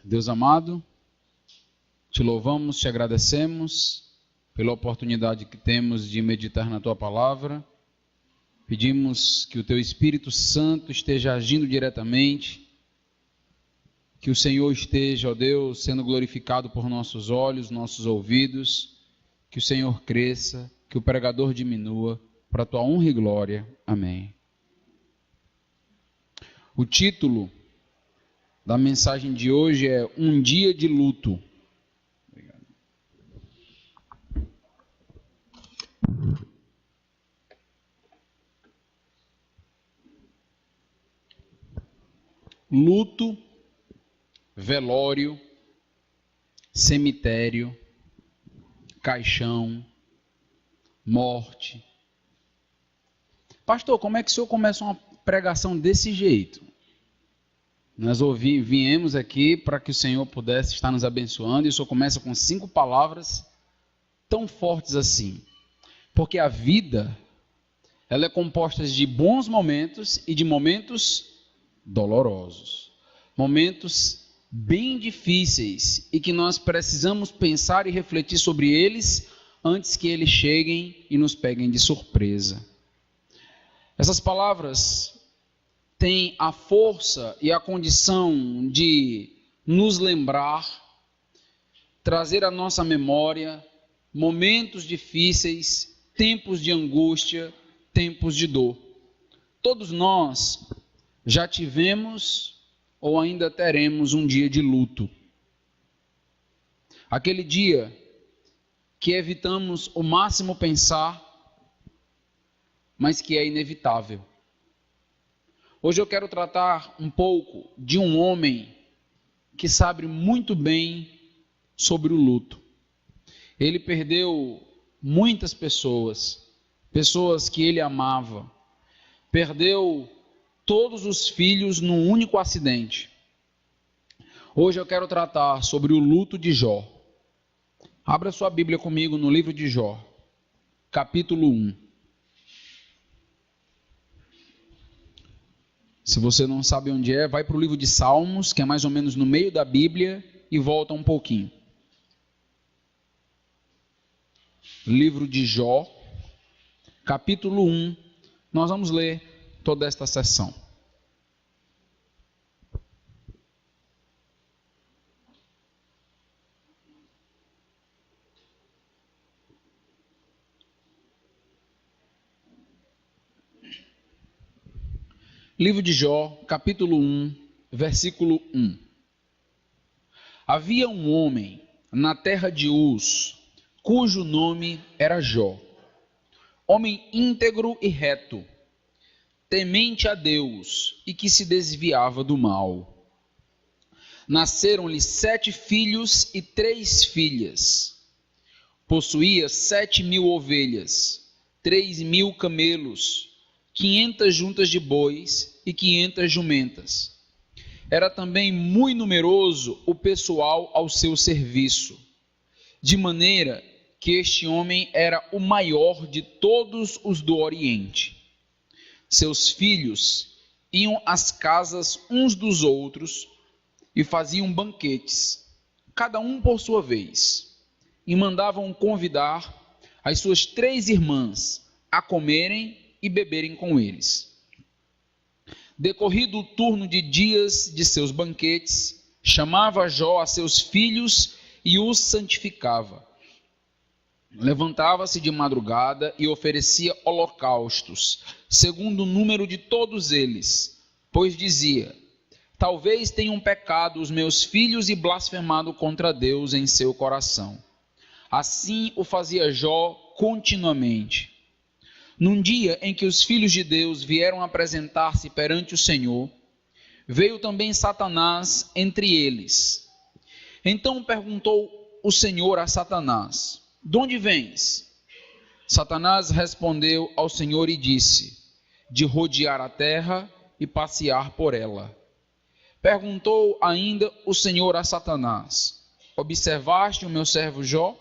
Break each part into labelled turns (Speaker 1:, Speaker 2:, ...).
Speaker 1: Deus amado, te louvamos, te agradecemos pela oportunidade que temos de meditar na Tua Palavra. Pedimos que o Teu Espírito Santo esteja agindo diretamente, que o Senhor esteja, ó Deus, sendo glorificado por nossos olhos, nossos ouvidos, que o Senhor cresça, que o pregador diminua, para a Tua honra e glória. Amém. O título da mensagem de hoje é Um Dia de Luto. Obrigado. Luto, velório, cemitério, caixão, morte. Pastor, como é que o senhor começa uma pregação desse jeito? Nós viemos aqui para que o Senhor pudesse estar nos abençoando, e o Senhor começa com 5 palavras tão fortes assim. Porque a vida, ela é composta de bons momentos e de momentos dolorosos. Momentos bem difíceis e que nós precisamos pensar e refletir sobre eles antes que eles cheguem e nos peguem de surpresa. Essas palavras tem a força e a condição de nos lembrar, trazer à nossa memória momentos difíceis, tempos de angústia, tempos de dor. Todos nós já tivemos ou ainda teremos um dia de luto. Aquele dia que evitamos o máximo pensar, mas que é inevitável. Hoje eu quero tratar um pouco de um homem que sabe muito bem sobre o luto. Ele perdeu muitas pessoas, pessoas que ele amava. Perdeu todos os filhos num único acidente. Hoje eu quero tratar sobre o luto de Jó. Abra sua Bíblia comigo no livro de Jó, capítulo 1. Se você não sabe onde é, vai para o livro de Salmos, que é mais ou menos no meio da Bíblia, e volta um pouquinho. Livro de Jó, capítulo 1, nós vamos ler toda esta sessão. Livro de Jó, capítulo 1, versículo 1. Havia um homem na terra de Uz, cujo nome era Jó, homem íntegro e reto, temente a Deus e que se desviava do mal. Nasceram-lhe 7 filhos e 3 filhas. Possuía 7.000 ovelhas, 3.000 camelos, 500 juntas de bois e 500 jumentas. Era também muito numeroso o pessoal ao seu serviço, de maneira que este homem era o maior de todos os do Oriente. Seus filhos iam às casas uns dos outros e faziam banquetes, cada um por sua vez, e mandavam convidar as suas 3 irmãs a comerem e beberem com eles. Decorrido o turno de dias de seus banquetes, chamava Jó a seus filhos e os santificava. Levantava-se de madrugada e oferecia holocaustos, segundo o número de todos eles, pois dizia: talvez tenham pecado os meus filhos e blasfemado contra Deus em seu coração. Assim o fazia Jó continuamente. Num dia em que os filhos de Deus vieram apresentar-se perante o Senhor, veio também Satanás entre eles. Então perguntou o Senhor a Satanás: de onde vens? Satanás respondeu ao Senhor e disse: de rodear a terra e passear por ela. Perguntou ainda o Senhor a Satanás: observaste o meu servo Jó?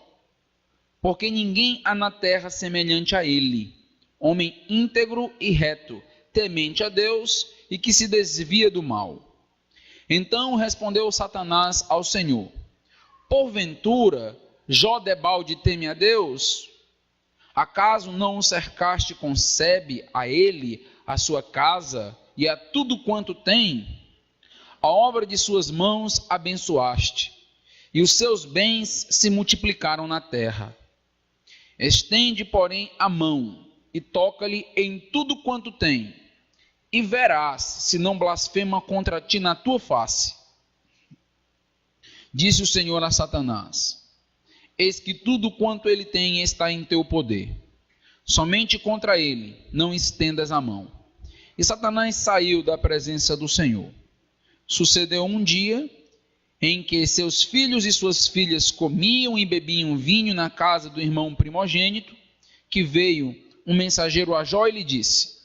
Speaker 1: Porque ninguém há na terra semelhante a ele, homem íntegro e reto, temente a Deus e que se desvia do mal. Então respondeu Satanás ao Senhor: porventura, Jó debalde teme a Deus? Acaso não o cercaste com sebe a ele, a sua casa e a tudo quanto tem? A obra de suas mãos abençoaste, e os seus bens se multiplicaram na terra. Estende, porém, a mão e toca-lhe em tudo quanto tem, e verás se não blasfema contra ti na tua face. Disse o Senhor a Satanás: eis que tudo quanto ele tem está em teu poder. Somente contra ele não estendas a mão. E Satanás saiu da presença do Senhor. Sucedeu um dia em que seus filhos e suas filhas comiam e bebiam vinho na casa do irmão primogênito, que veio um mensageiro a Jó e lhe disse: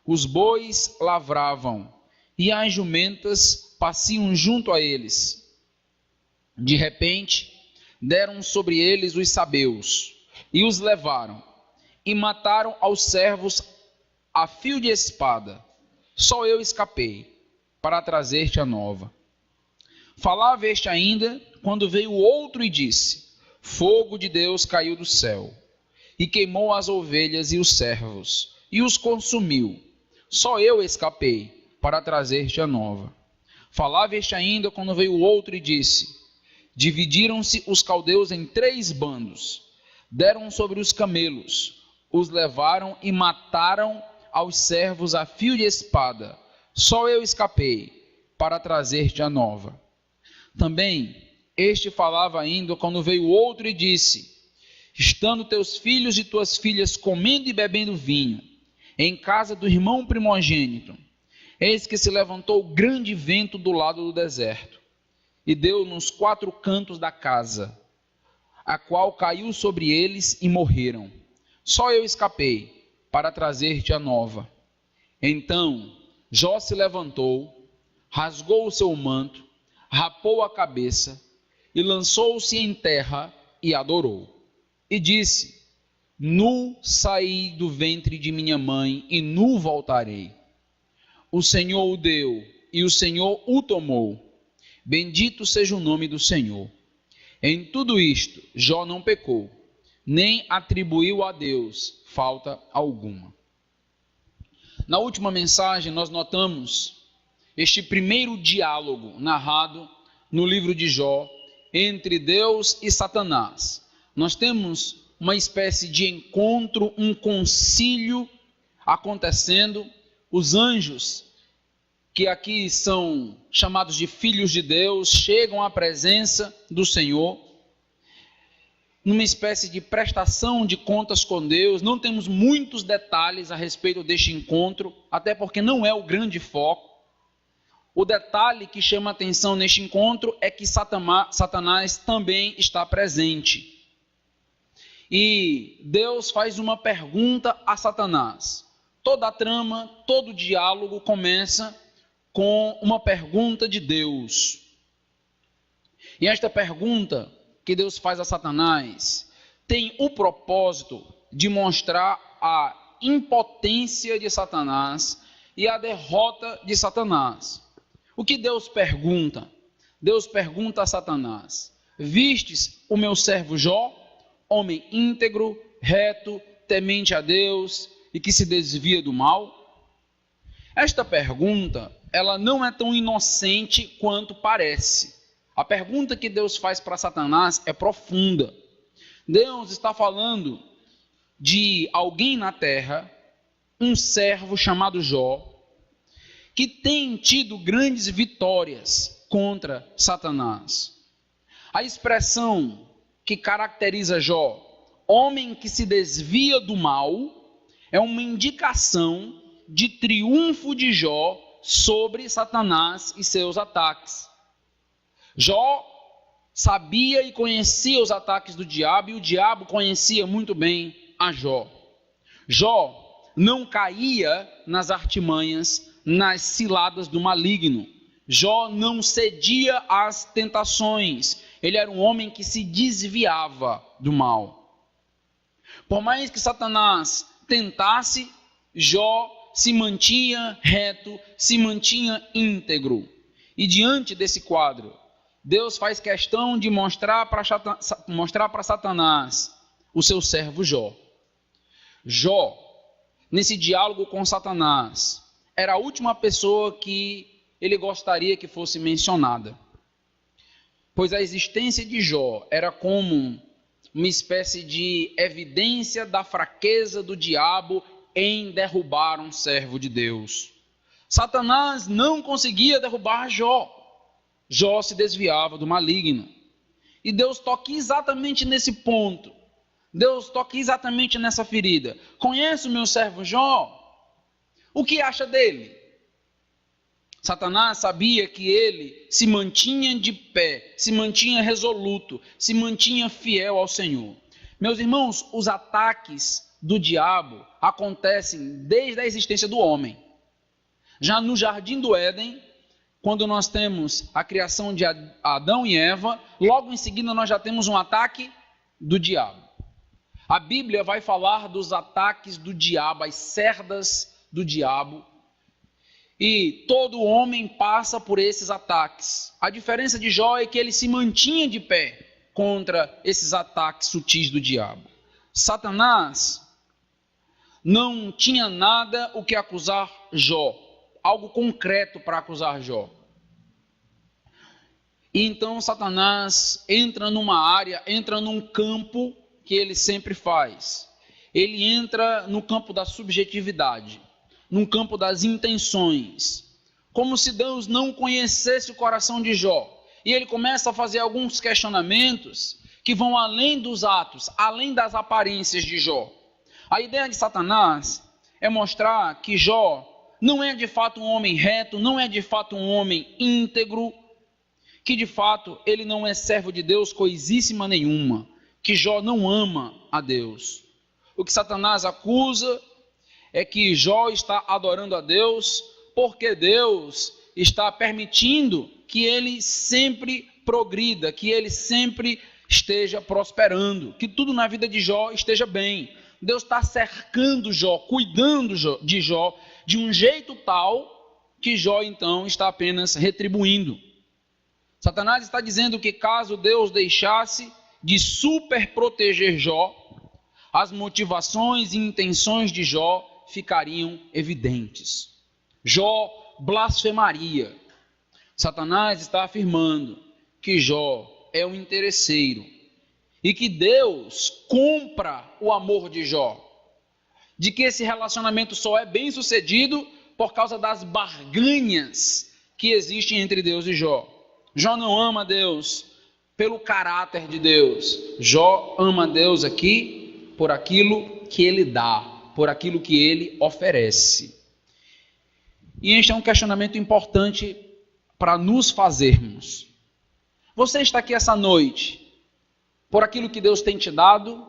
Speaker 1: os bois lavravam e as jumentas passeavam junto a eles. De repente, deram sobre eles os sabeus e os levaram, e mataram aos servos a fio de espada. Só eu escapei para trazer-te a nova. Falava este ainda, quando veio outro e disse: fogo de Deus caiu do céu, e queimou as ovelhas e os servos, e os consumiu. Só eu escapei para trazer-te a nova. Falava este ainda, quando veio outro e disse: dividiram-se os caldeus em 3 bandos, deram sobre os camelos, os levaram e mataram aos servos a fio de espada. Só eu escapei para trazer-te a nova. Também este falava ainda, quando veio outro e disse: estando teus filhos e tuas filhas comendo e bebendo vinho em casa do irmão primogênito, eis que se levantou grande vento do lado do deserto, e deu nos 4 cantos da casa, a qual caiu sobre eles e morreram. Só eu escapei para trazer-te a nova. Então Jó se levantou, rasgou o seu manto, rapou a cabeça e lançou-se em terra e adorou. E disse: nu saí do ventre de minha mãe e nu voltarei. O Senhor o deu e o Senhor o tomou. Bendito seja o nome do Senhor. Em tudo isto, Jó não pecou, nem atribuiu a Deus falta alguma. Na última mensagem, nós notamos este primeiro diálogo narrado no livro de Jó entre Deus e Satanás. Nós temos uma espécie de encontro, um concílio acontecendo. Os anjos, que aqui são chamados de filhos de Deus, chegam à presença do Senhor, numa espécie de prestação de contas com Deus. Não temos muitos detalhes a respeito deste encontro, até porque não é o grande foco. O detalhe que chama a atenção neste encontro é que Satanás também está presente. E Deus faz uma pergunta a Satanás. Toda a trama, todo o diálogo começa com uma pergunta de Deus. E esta pergunta que Deus faz a Satanás tem o propósito de mostrar a impotência de Satanás e a derrota de Satanás. O que Deus pergunta? Deus pergunta a Satanás: vistes o meu servo Jó, homem íntegro, reto, temente a Deus e que se desvia do mal? Esta pergunta, ela não é tão inocente quanto parece. A pergunta que Deus faz para Satanás é profunda. Deus está falando de alguém na terra, um servo chamado Jó, que tem tido grandes vitórias contra Satanás. A expressão que caracteriza Jó, homem que se desvia do mal, é uma indicação de triunfo de Jó sobre Satanás e seus ataques. Jó sabia e conhecia os ataques do diabo, e o diabo conhecia muito bem a Jó. Jó não caía nas artimanhas, nas ciladas do maligno. Jó não cedia às tentações. Ele era um homem que se desviava do mal. Por mais que Satanás tentasse, Jó se mantinha reto, se mantinha íntegro. E diante desse quadro, Deus faz questão de mostrar para Satanás o seu servo Jó. Jó, nesse diálogo com Satanás, era a última pessoa que ele gostaria que fosse mencionada. Pois a existência de Jó era como uma espécie de evidência da fraqueza do diabo em derrubar um servo de Deus. Satanás não conseguia derrubar Jó. Jó se desviava do maligno. E Deus toca exatamente nesse ponto. Deus toca exatamente nessa ferida. Conhece o meu servo Jó? O que acha dele? Satanás sabia que ele se mantinha de pé, se mantinha resoluto, se mantinha fiel ao Senhor. Meus irmãos, os ataques do diabo acontecem desde a existência do homem. Já no jardim do Éden, quando nós temos a criação de Adão e Eva, logo em seguida nós já temos um ataque do diabo. A Bíblia vai falar dos ataques do diabo, as cerdas do diabo. E todo homem passa por esses ataques. A diferença de Jó é que ele se mantinha de pé contra esses ataques sutis do diabo. Satanás não tinha nada o que acusar Jó, algo concreto para acusar Jó. E então Satanás entra numa área, entra num campo que ele sempre faz. Ele entra no campo da subjetividade, no campo das intenções, como se Deus não conhecesse o coração de Jó. E ele começa a fazer alguns questionamentos que vão além dos atos, além das aparências de Jó. A ideia de Satanás é mostrar que Jó não é de fato um homem reto, não é de fato um homem íntegro, que de fato ele não é servo de Deus coisíssima nenhuma, que Jó não ama a Deus. O que Satanás acusa é que Jó está adorando a Deus porque Deus está permitindo que ele sempre progrida, que ele sempre esteja prosperando, que tudo na vida de Jó esteja bem. Deus está cercando Jó, cuidando de Jó, de um jeito tal que Jó então está apenas retribuindo. Satanás está dizendo que caso Deus deixasse de super proteger Jó, as motivações e intenções de Jó ficariam evidentes. Jó blasfemaria. Satanás está afirmando que Jó é um interesseiro e que Deus compra o amor de Jó, de que esse relacionamento só é bem sucedido por causa das barganhas que existem entre Deus e Jó. Jó não ama Deus pelo caráter de Deus. Jó ama Deus aqui por aquilo que ele dá, por aquilo que ele oferece. E este é um questionamento importante para nos fazermos. Você está aqui essa noite por aquilo que Deus tem te dado,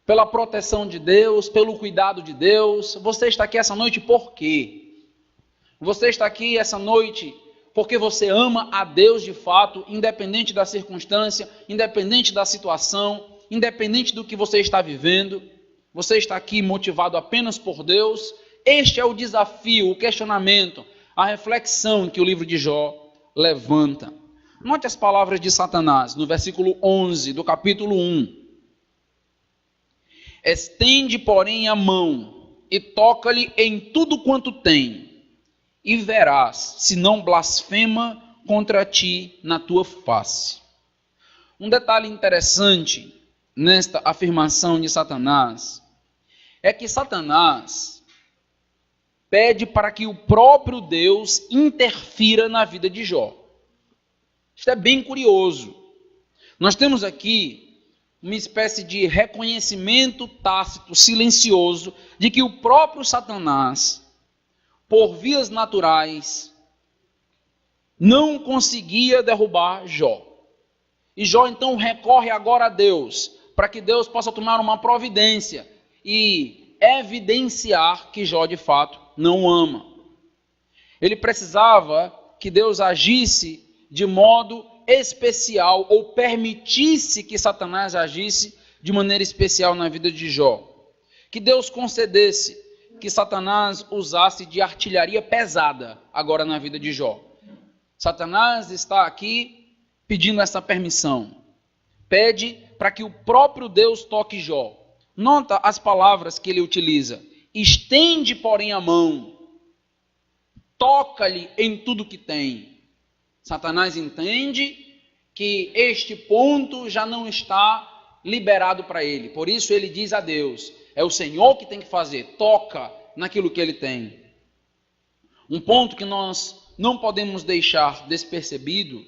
Speaker 1: pela proteção de Deus, pelo cuidado de Deus. Você está aqui essa noite por quê? Você está aqui essa noite porque você ama a Deus de fato, independente da circunstância, independente da situação, independente do que você está vivendo. Você está aqui motivado apenas por Deus. Este é o desafio, o questionamento, a reflexão que o livro de Jó levanta. Note as palavras de Satanás no versículo 11 do capítulo 1. Estende, porém, a mão e toca-lhe em tudo quanto tem, e verás se não blasfema contra ti na tua face. Um detalhe interessante nesta afirmação de Satanás é que Satanás pede para que o próprio Deus interfira na vida de Jó. Isto é bem curioso. Nós temos aqui uma espécie de reconhecimento tácito, silencioso, de que o próprio Satanás, por vias naturais, não conseguia derrubar Jó. E Jó então recorre agora a Deus, para que Deus possa tomar uma providência e evidenciar que Jó de fato não ama. Ele precisava que Deus agisse de modo especial, ou permitisse que Satanás agisse de maneira especial na vida de Jó. Que Deus concedesse que Satanás usasse de artilharia pesada agora na vida de Jó. Satanás está aqui pedindo essa permissão. Pede para que o próprio Deus toque Jó. Nota as palavras que ele utiliza. Estende, porém, a mão. Toca-lhe em tudo que tem. Satanás entende que este ponto já não está liberado para ele. Por isso ele diz a Deus, é o Senhor que tem que fazer. Toca naquilo que ele tem. Um ponto que nós não podemos deixar despercebido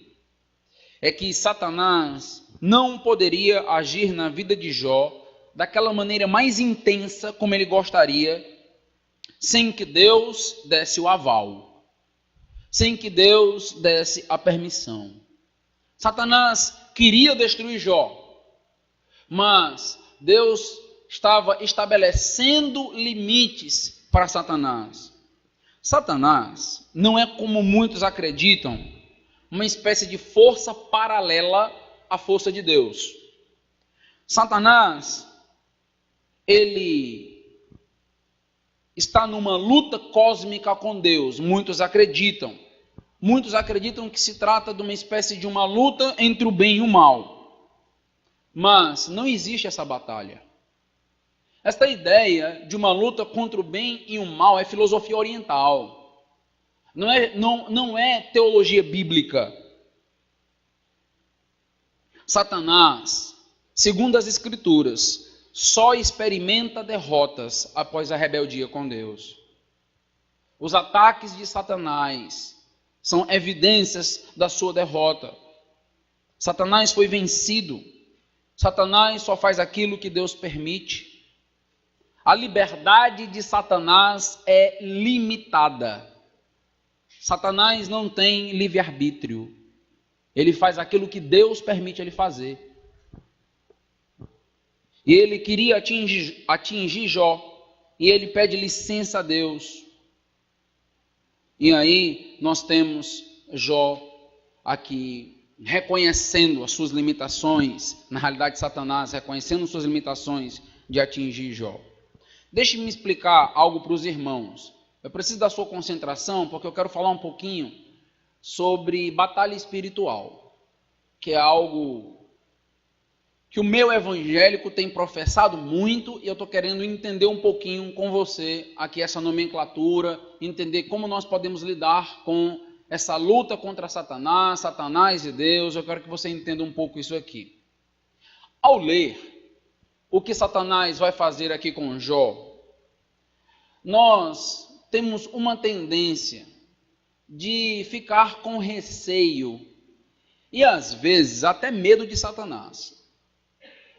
Speaker 1: é que Satanás não poderia agir na vida de Jó daquela maneira mais intensa como ele gostaria, sem que Deus desse o aval, sem que Deus desse a permissão. Satanás queria destruir Jó, mas Deus estava estabelecendo limites para Satanás. Satanás não é, como muitos acreditam, uma espécie de força paralela à força de Deus. Satanás, ele está numa luta cósmica com Deus. Muitos acreditam que se trata de uma espécie de uma luta entre o bem e o mal. Mas não existe essa batalha. Esta ideia de uma luta contra o bem e o mal é filosofia oriental. Não é teologia bíblica. Satanás, segundo as Escrituras, só experimenta derrotas após a rebeldia com Deus. Os ataques de Satanás são evidências da sua derrota. Satanás foi vencido. Satanás só faz aquilo que Deus permite. A liberdade de Satanás é limitada. Satanás não tem livre-arbítrio. Ele faz aquilo que Deus permite ele fazer. E ele queria atingir Jó. E ele pede licença a Deus. E aí nós temos Jó aqui reconhecendo as suas limitações. Na realidade, Satanás reconhecendo suas limitações de atingir Jó. Deixe-me explicar algo para os irmãos. Eu preciso da sua concentração porque eu quero falar um pouquinho sobre batalha espiritual, que é algo que o meu evangélico tem professado muito e eu estou querendo entender um pouquinho com você aqui essa nomenclatura, entender como nós podemos lidar com essa luta contra Satanás e Deus. Eu quero que você entenda um pouco isso aqui. Ao ler o que Satanás vai fazer aqui com Jó, nós temos uma tendência de ficar com receio e às vezes até medo de Satanás.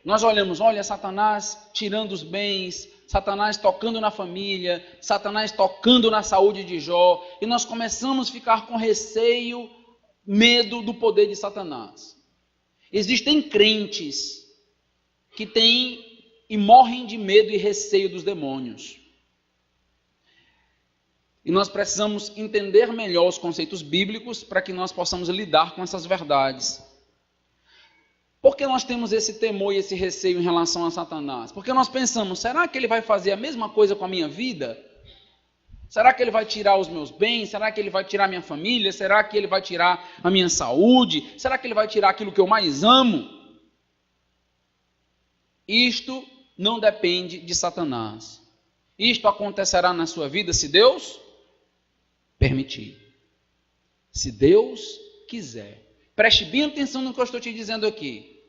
Speaker 1: Nós olhamos, olha, Satanás tirando os bens, Satanás tocando na família, Satanás tocando na saúde de Jó, e nós começamos a ficar com receio, medo do poder de Satanás. Existem crentes que têm e morrem de medo e receio dos demônios. E nós precisamos entender melhor os conceitos bíblicos para que nós possamos lidar com essas verdades. Por que nós temos esse temor e esse receio em relação a Satanás? Porque nós pensamos, será que ele vai fazer a mesma coisa com a minha vida? Será que ele vai tirar os meus bens? Será que ele vai tirar a minha família? Será que ele vai tirar a minha saúde? Será que ele vai tirar aquilo que eu mais amo? Isto não depende de Satanás. Isto acontecerá na sua vida se Deus permitir. Se Deus quiser. Preste bem atenção no que eu estou te dizendo aqui.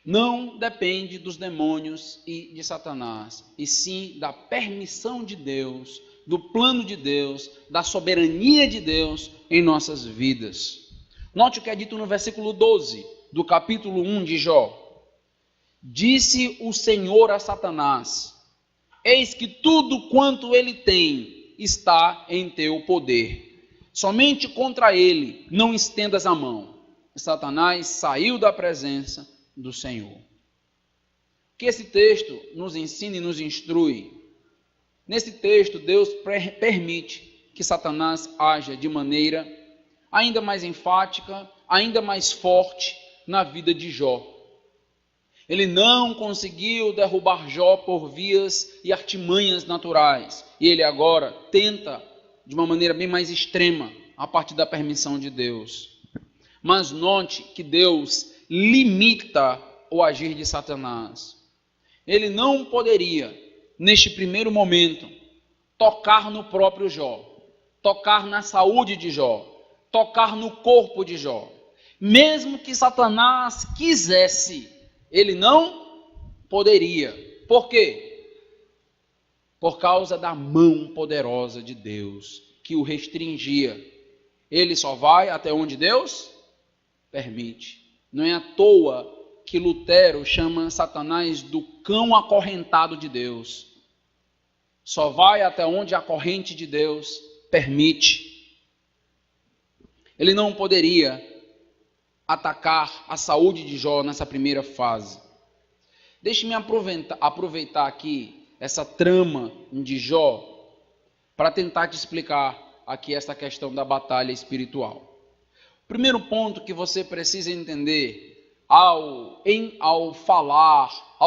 Speaker 1: Não depende dos demônios e de Satanás, e sim da permissão de Deus, do plano de Deus, da soberania de Deus em nossas vidas. Note o que é dito no versículo 12 do capítulo 1 de Jó. Disse o Senhor a Satanás: eis que tudo quanto ele tem está em teu poder. Somente contra ele não estendas a mão. Satanás saiu da presença do Senhor. O que esse texto nos ensina e nos instrui? Nesse texto, Deus permite que Satanás haja de maneira ainda mais enfática, ainda mais forte na vida de Jó. Ele não conseguiu derrubar Jó por vias e artimanhas naturais. E ele agora tenta, de uma maneira bem mais extrema, a partir da permissão de Deus. Mas note que Deus limita o agir de Satanás. Ele não poderia, neste primeiro momento, tocar no próprio Jó, tocar na saúde de Jó, tocar no corpo de Jó. Mesmo que Satanás quisesse, ele não poderia. Por quê? Por causa da mão poderosa de Deus, que o restringia. Ele só vai até onde Deus permite. Não é à toa que Lutero chama Satanás do cão acorrentado de Deus. Só vai até onde a corrente de Deus permite. Ele não poderia atacar a saúde de Jó nessa primeira fase. Deixe-me aproveitar aqui essa trama de Jó para tentar te explicar aqui essa questão da batalha espiritual. O primeiro ponto que você precisa entender ao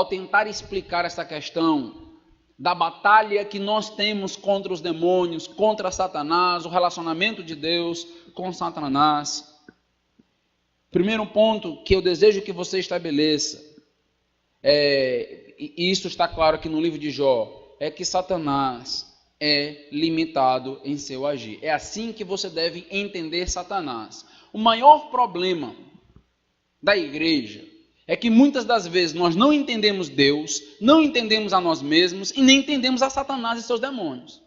Speaker 1: tentar explicar essa questão da batalha que nós temos contra os demônios, contra Satanás, o relacionamento de Deus com Satanás. Primeiro ponto que eu desejo que você estabeleça, e isso está claro aqui no livro de Jó, é que Satanás é limitado em seu agir. É assim que você deve entender Satanás. O maior problema da igreja é que muitas das vezes nós não entendemos Deus, não entendemos a nós mesmos e nem entendemos a Satanás e seus demônios.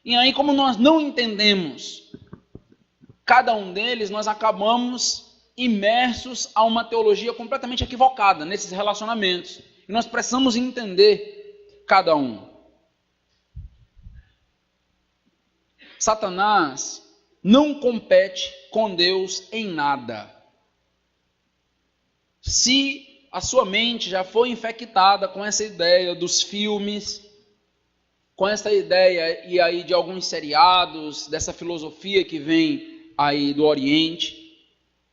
Speaker 1: E aí, como nós não entendemos cada um deles, nós acabamos imersos a uma teologia completamente equivocada nesses relacionamentos. E nós precisamos entender cada um. Satanás não compete com Deus em nada. Se a sua mente já foi infectada com essa ideia dos filmes, com essa ideia e aí de alguns seriados, dessa filosofia que vem aí do Oriente,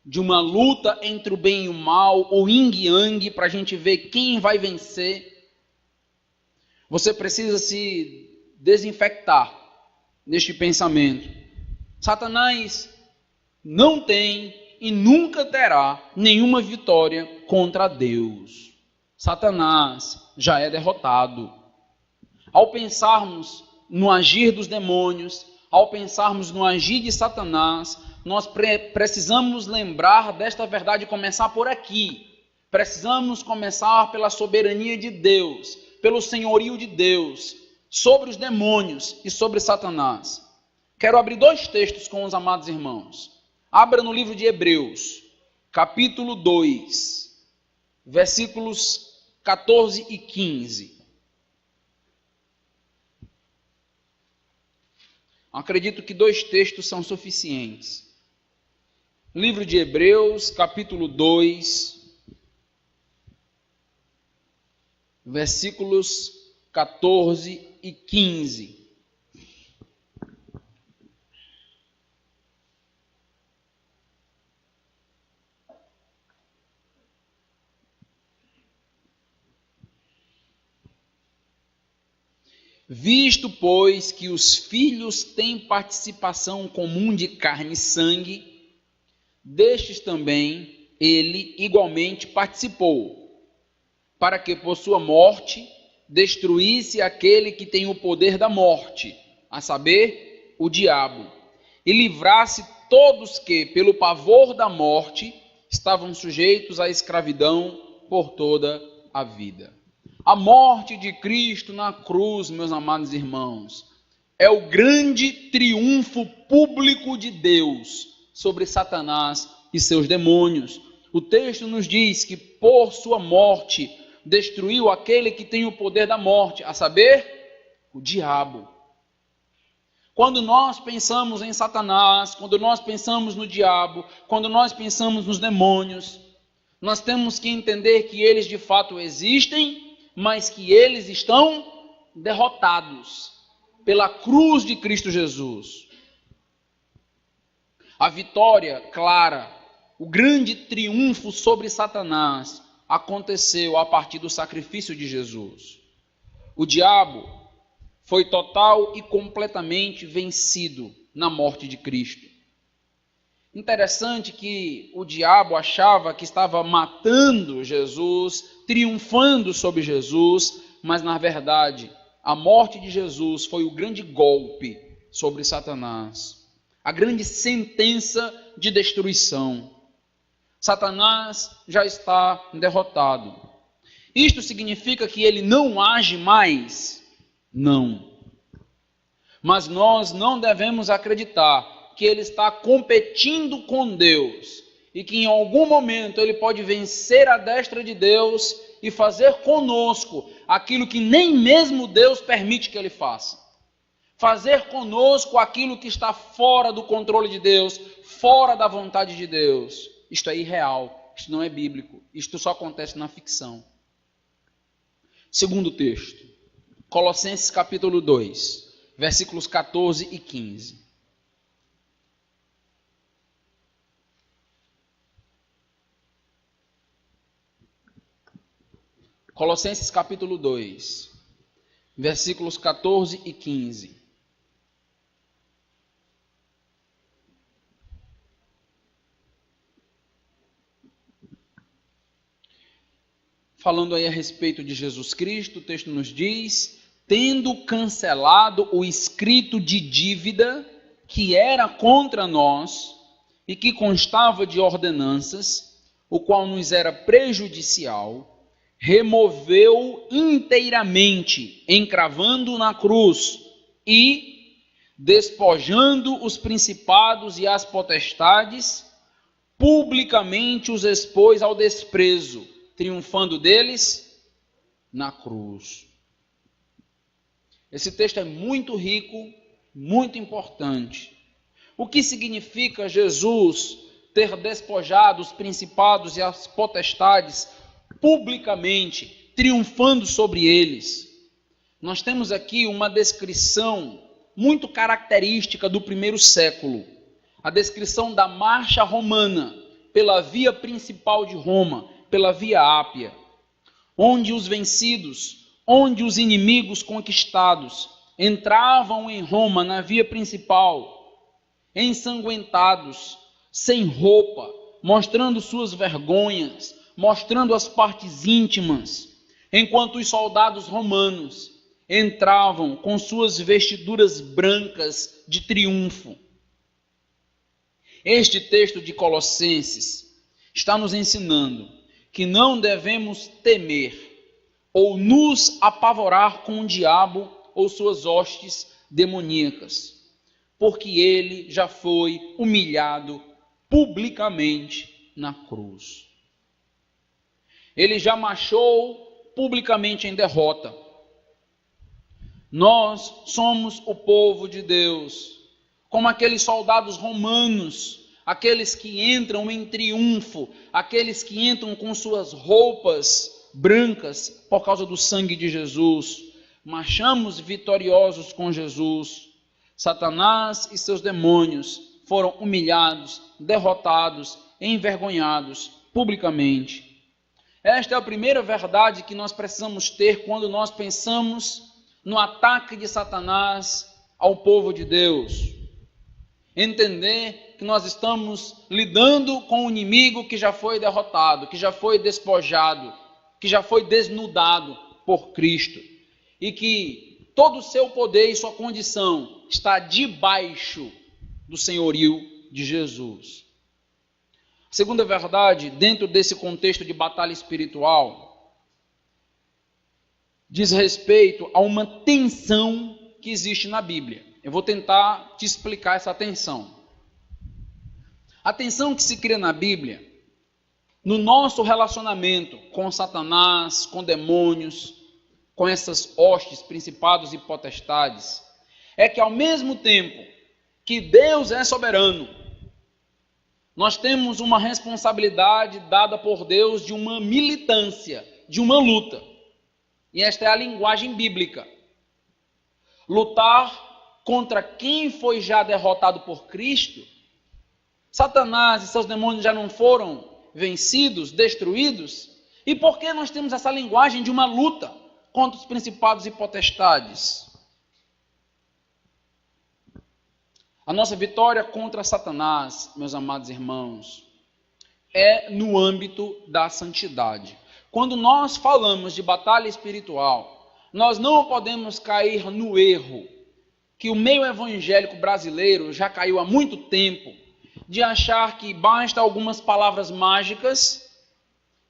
Speaker 1: de uma luta entre o bem e o mal, o yin e yang, para a gente ver quem vai vencer, você precisa se desinfectar neste pensamento. Satanás não tem e nunca terá nenhuma vitória contra Deus. Satanás já é derrotado. Ao pensarmos no agir dos demônios, ao pensarmos no agir de Satanás, nós precisamos lembrar desta verdade e começar por aqui. Precisamos começar pela soberania de Deus, pelo senhorio de Deus, sobre os demônios e sobre Satanás. Quero abrir dois textos com os amados irmãos. Abra no livro de Hebreus, capítulo 2, versículos 14 e 15. Acredito que dois textos são suficientes. Livro de Hebreus, capítulo 2, versículos 14 e 15. Visto, pois, que os filhos têm participação comum de carne e sangue, destes também ele igualmente participou, para que por sua morte destruísse aquele que tem o poder da morte, a saber, o diabo, e livrasse todos que, pelo pavor da morte, estavam sujeitos à escravidão por toda a vida. A morte de Cristo na cruz, meus amados irmãos, é o grande triunfo público de Deus sobre Satanás e seus demônios. O texto nos diz que por sua morte destruiu aquele que tem o poder da morte, a saber, o diabo. Quando nós pensamos em Satanás, quando nós pensamos no diabo, quando nós pensamos nos demônios, nós temos que entender que eles de fato existem, mas que eles estão derrotados pela cruz de Cristo Jesus. A vitória clara, o grande triunfo sobre Satanás aconteceu a partir do sacrifício de Jesus. O diabo foi total e completamente vencido na morte de Cristo. Interessante que o diabo achava que estava matando Jesus, triunfando sobre Jesus, mas na verdade a morte de Jesus foi o grande golpe sobre Satanás, a grande sentença de destruição. Satanás já está derrotado. Isto significa que ele não age mais? Não. Mas nós não devemos acreditar que ele está competindo com Deus e que em algum momento ele pode vencer a destra de Deus e fazer conosco aquilo que nem mesmo Deus permite que ele faça. Fazer conosco aquilo que está fora do controle de Deus, fora da vontade de Deus. Isto é irreal, isto não é bíblico, isto só acontece na ficção. Segundo texto, Colossenses capítulo 2, versículos 14 e 15. Colossenses capítulo 2, versículos 14 e 15. Falando aí a respeito de Jesus Cristo, o texto nos diz: tendo cancelado o escrito de dívida que era contra nós e que constava de ordenanças, o qual nos era prejudicial, removeu inteiramente, encravando na cruz e, despojando os principados e as potestades, publicamente os expôs ao desprezo, triunfando deles na cruz. Esse texto é muito rico, muito importante. O que significa Jesus ter despojado os principados e as potestades publicamente, triunfando sobre eles? Nós temos aqui uma descrição muito característica do primeiro século, a descrição da marcha romana pela via principal de Roma, pela via Ápia, onde os vencidos, onde os inimigos conquistados entravam em Roma na via principal, ensanguentados, sem roupa, mostrando suas vergonhas, mostrando as partes íntimas, enquanto os soldados romanos entravam com suas vestiduras brancas de triunfo. Este texto de Colossenses está nos ensinando que não devemos temer ou nos apavorar com o diabo ou suas hostes demoníacas, porque ele já foi humilhado publicamente na cruz. Ele já marchou publicamente em derrota. Nós somos o povo de Deus, como aqueles soldados romanos, aqueles que entram em triunfo, aqueles que entram com suas roupas brancas por causa do sangue de Jesus. Marchamos vitoriosos com Jesus. Satanás e seus demônios foram humilhados, derrotados, envergonhados publicamente. Esta é a primeira verdade que nós precisamos ter quando nós pensamos no ataque de Satanás ao povo de Deus. Entender que nós estamos lidando com um inimigo que já foi derrotado, que já foi despojado, que já foi desnudado por Cristo, e que todo o seu poder e sua condição está debaixo do senhorio de Jesus. A segunda verdade, dentro desse contexto de batalha espiritual, diz respeito a uma tensão que existe na Bíblia. Eu vou tentar te explicar essa tensão. A tensão que se cria na Bíblia, no nosso relacionamento com Satanás, com demônios, com essas hostes, principados e potestades, é que ao mesmo tempo que Deus é soberano, nós temos uma responsabilidade dada por Deus de uma militância, de uma luta. E esta é a linguagem bíblica. Lutar contra quem foi já derrotado por Cristo. Satanás e seus demônios já não foram vencidos, destruídos? E por que nós temos essa linguagem de uma luta contra os principados e potestades? A nossa vitória contra Satanás, meus amados irmãos, é no âmbito da santidade. Quando nós falamos de batalha espiritual, nós não podemos cair no erro que o meio evangélico brasileiro já caiu há muito tempo, de achar que basta algumas palavras mágicas,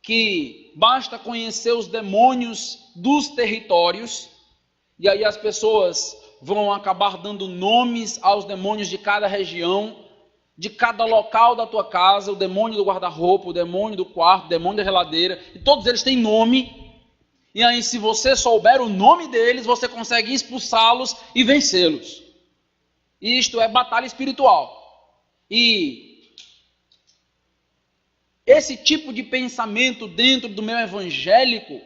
Speaker 1: que basta conhecer os demônios dos territórios, e aí as pessoas vão acabar dando nomes aos demônios de cada região, de cada local da tua casa, o demônio do guarda-roupa, o demônio do quarto, o demônio da geladeira, e todos eles têm nome, e aí se você souber o nome deles, você consegue expulsá-los e vencê-los. Isto é batalha espiritual. E esse tipo de pensamento dentro do meio evangélico,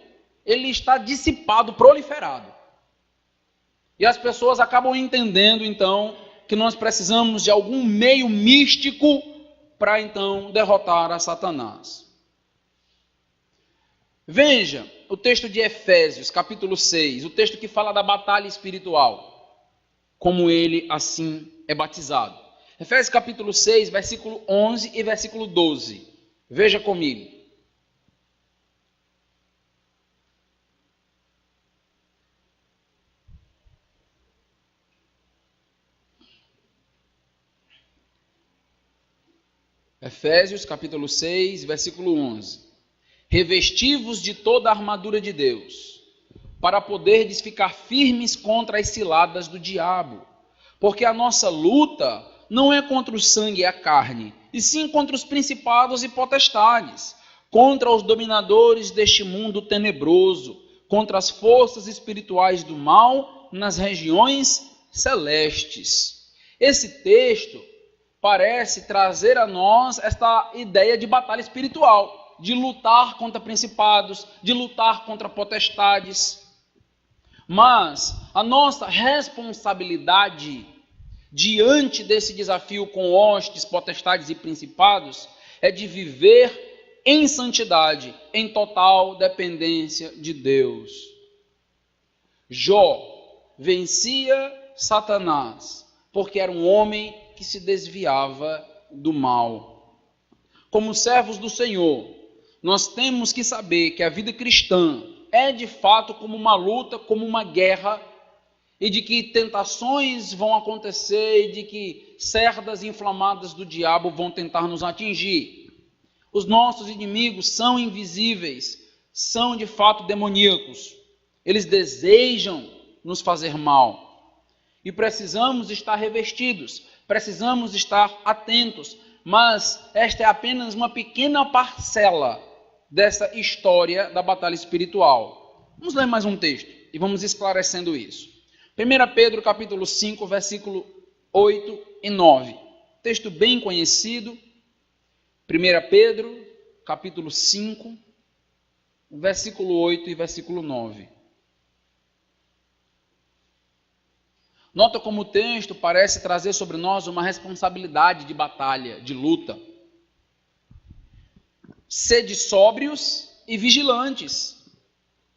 Speaker 1: ele está dissipado, proliferado. E as pessoas acabam entendendo, então, que nós precisamos de algum meio místico para, então, derrotar a Satanás. Veja o texto de Efésios, capítulo 6, o texto que fala da batalha espiritual, como ele assim é batizado. Efésios capítulo 6, versículo 11 e versículo 12. Veja comigo. Efésios capítulo 6, versículo 11. Revesti-vos de toda a armadura de Deus, para poderdes ficar firmes contra as ciladas do diabo. Porque a nossa luta não é contra o sangue e a carne, e sim contra os principados e potestades, contra os dominadores deste mundo tenebroso, contra as forças espirituais do mal nas regiões celestes. Esse texto parece trazer a nós esta ideia de batalha espiritual, de lutar contra principados, de lutar contra potestades. Mas a nossa responsabilidade diante desse desafio com hostes, potestades e principados é de viver em santidade, em total dependência de Deus. Jó vencia Satanás porque era um homem que se desviava do mal. Como servos do Senhor, nós temos que saber que a vida cristã é de fato como uma luta, como uma guerra, e de que tentações vão acontecer, e de que cerdas inflamadas do diabo vão tentar nos atingir. Os nossos inimigos são invisíveis, são de fato demoníacos. Eles desejam nos fazer mal. E precisamos estar revestidos, precisamos estar atentos, mas esta é apenas uma pequena parcela dessa história da batalha espiritual. Vamos ler mais um texto e vamos esclarecendo isso. 1 Pedro capítulo 5, versículo 8 e 9. Texto bem conhecido. 1 Pedro capítulo 5, versículo 8 e versículo 9. Nota como o texto parece trazer sobre nós uma responsabilidade de batalha, de luta. Sede sóbrios e vigilantes.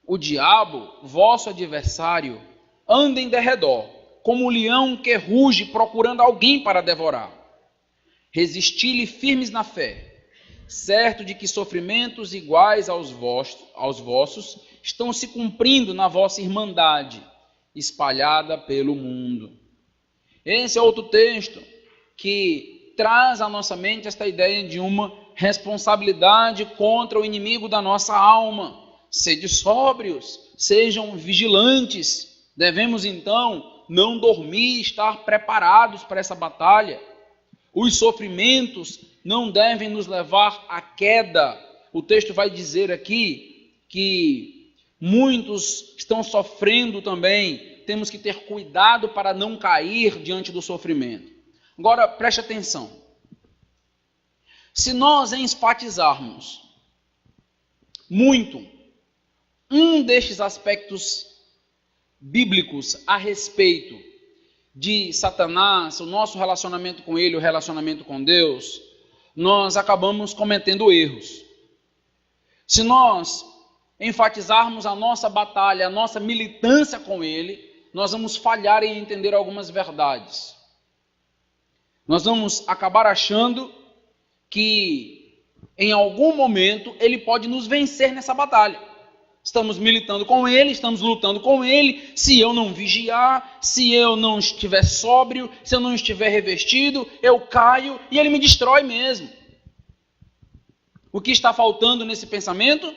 Speaker 1: O diabo, vosso adversário, anda em derredor, como um leão que ruge procurando alguém para devorar. Resisti-lhe firmes na fé, certo de que sofrimentos iguais aos vossos estão se cumprindo na vossa irmandade, espalhada pelo mundo. Esse é outro texto que traz à nossa mente esta ideia de uma responsabilidade contra o inimigo da nossa alma. Sede sóbrios, sejam vigilantes. Devemos então não dormir, estar preparados para essa batalha. Os sofrimentos não devem nos levar à queda. O texto vai dizer aqui que muitos estão sofrendo também. Temos que ter cuidado para não cair diante do sofrimento. Agora, preste atenção. Se nós enfatizarmos muito um destes aspectos bíblicos a respeito de Satanás, o nosso relacionamento com ele, o relacionamento com Deus, nós acabamos cometendo erros. Se nós enfatizarmos a nossa batalha, a nossa militância com ele, nós vamos falhar em entender algumas verdades. nós vamos acabar achando que em algum momento ele pode nos vencer nessa batalha. Estamos militando com ele, estamos lutando com ele. Se eu não vigiar, se eu não estiver sóbrio, se eu não estiver revestido, eu caio e ele me destrói mesmo. O que está faltando nesse pensamento?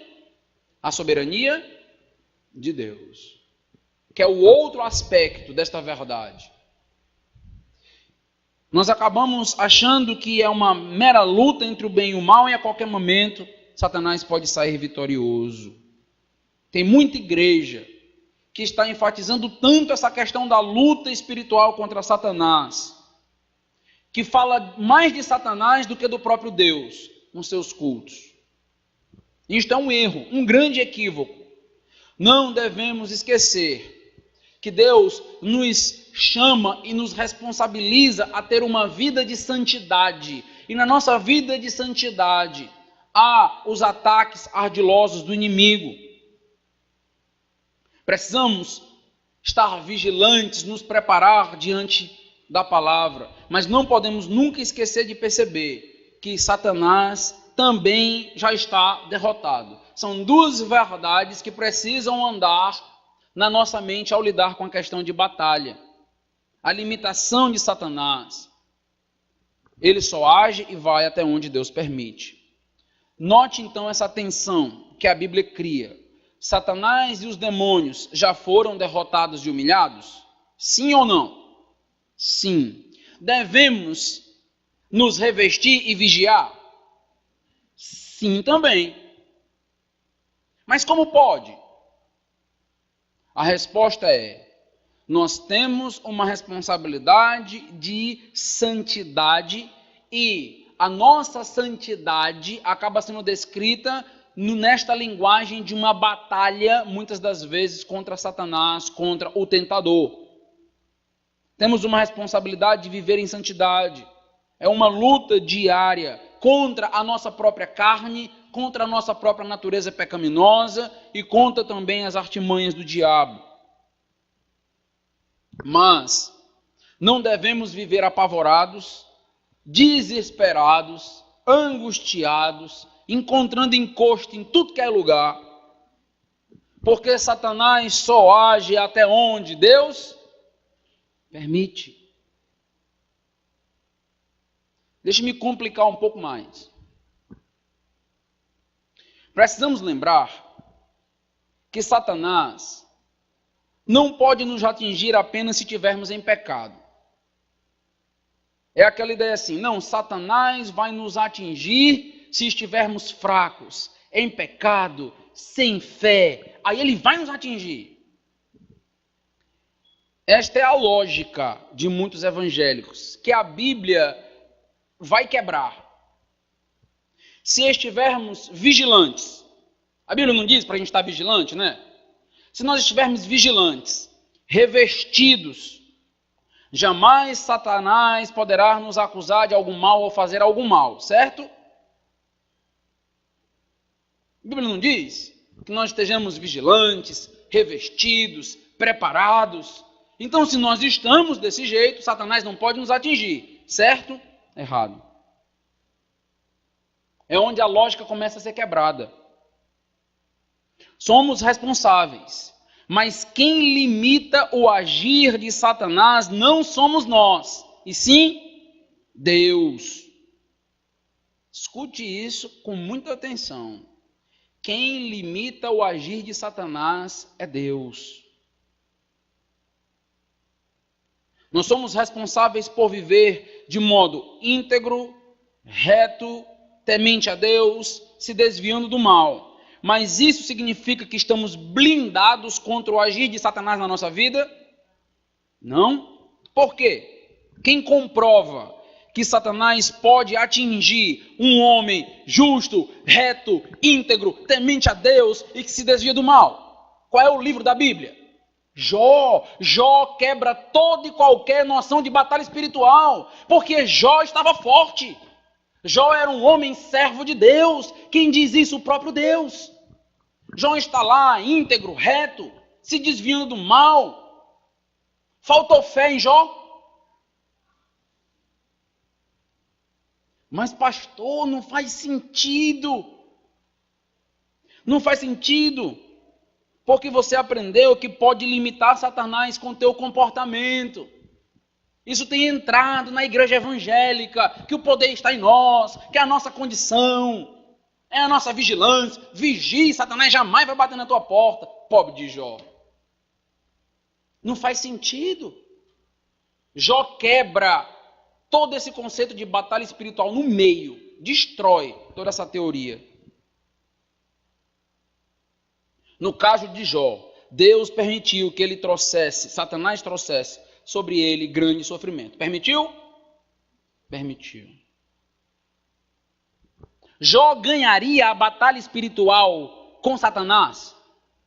Speaker 1: A soberania de Deus, que é o outro aspecto desta verdade. Nós acabamos achando que é uma mera luta entre o bem e o mal e a qualquer momento Satanás pode sair vitorioso. Tem muita igreja que está enfatizando tanto essa questão da luta espiritual contra Satanás, que fala mais de Satanás do que do próprio Deus nos seus cultos. Isto é um erro, um grande equívoco. Não devemos esquecer que Deus nos chama e nos responsabiliza a ter uma vida de santidade. E na nossa vida de santidade há os ataques ardilosos do inimigo. Precisamos estar vigilantes, nos preparar diante da palavra, mas não podemos nunca esquecer de perceber que Satanás também já está derrotado. São duas verdades que precisam andar na nossa mente ao lidar com a questão de batalha. A limitação de Satanás. Ele só age e vai até onde Deus permite. Note então essa tensão que a Bíblia cria. Satanás e os demônios já foram derrotados e humilhados? Sim ou não? Sim. Devemos nos revestir e vigiar? Sim também. Mas como pode? A resposta é: nós temos uma responsabilidade de santidade e a nossa santidade acaba sendo descrita nesta linguagem de uma batalha, muitas das vezes, contra Satanás, contra o tentador. Temos uma responsabilidade de viver em santidade. É uma luta diária contra a nossa própria carne, contra a nossa própria natureza pecaminosa e contra também as artimanhas do diabo. Mas não devemos viver apavorados, desesperados, angustiados, encontrando encosto em tudo que é lugar, porque Satanás só age até onde Deus permite. Deixe-me complicar um pouco mais. Precisamos lembrar que Satanás não pode nos atingir apenas se estivermos em pecado. É aquela ideia assim, não, Satanás vai nos atingir se estivermos fracos, em pecado, sem fé. Aí ele vai nos atingir. Esta é a lógica de muitos evangélicos, que a Bíblia vai quebrar. Se estivermos vigilantes, a Bíblia não diz para a gente estar vigilante, né? Se nós estivermos vigilantes, revestidos, jamais Satanás poderá nos acusar de algum mal ou fazer algum mal, certo? A Bíblia não diz que nós estejamos vigilantes, revestidos, preparados. Então, se nós estamos desse jeito, Satanás não pode nos atingir, certo? Errado. É onde a lógica começa a ser quebrada. Somos responsáveis, mas quem limita o agir de Satanás não somos nós, e sim Deus. Escute isso com muita atenção. Quem limita o agir de Satanás é Deus. Nós somos responsáveis por viver de modo íntegro, reto, temente a Deus, se desviando do mal. Mas isso significa que estamos blindados contra o agir de Satanás na nossa vida? Não. Por quê? Quem comprova que Satanás pode atingir um homem justo, reto, íntegro, temente a Deus e que se desvia do mal? Qual é o livro da Bíblia? Jó quebra toda e qualquer noção de batalha espiritual, porque Jó estava forte. Jó era um homem servo de Deus. Quem diz isso? O próprio Deus. Jó está lá, íntegro, reto, se desviando do mal. Faltou fé em Jó? Mas pastor, não faz sentido. Não faz sentido. Porque você aprendeu que pode limitar Satanás com o teu comportamento. Isso tem entrado na igreja evangélica, que o poder está em nós, que é a nossa condição, é a nossa vigilância. Vigie, Satanás jamais vai bater na tua porta. Pobre de Jó. Não faz sentido. Jó quebra todo esse conceito de batalha espiritual no meio, destrói toda essa teoria. No caso de Jó, Deus permitiu que ele trouxesse, Satanás trouxesse sobre ele grande sofrimento. Permitiu? Permitiu. Jó ganharia a batalha espiritual com Satanás?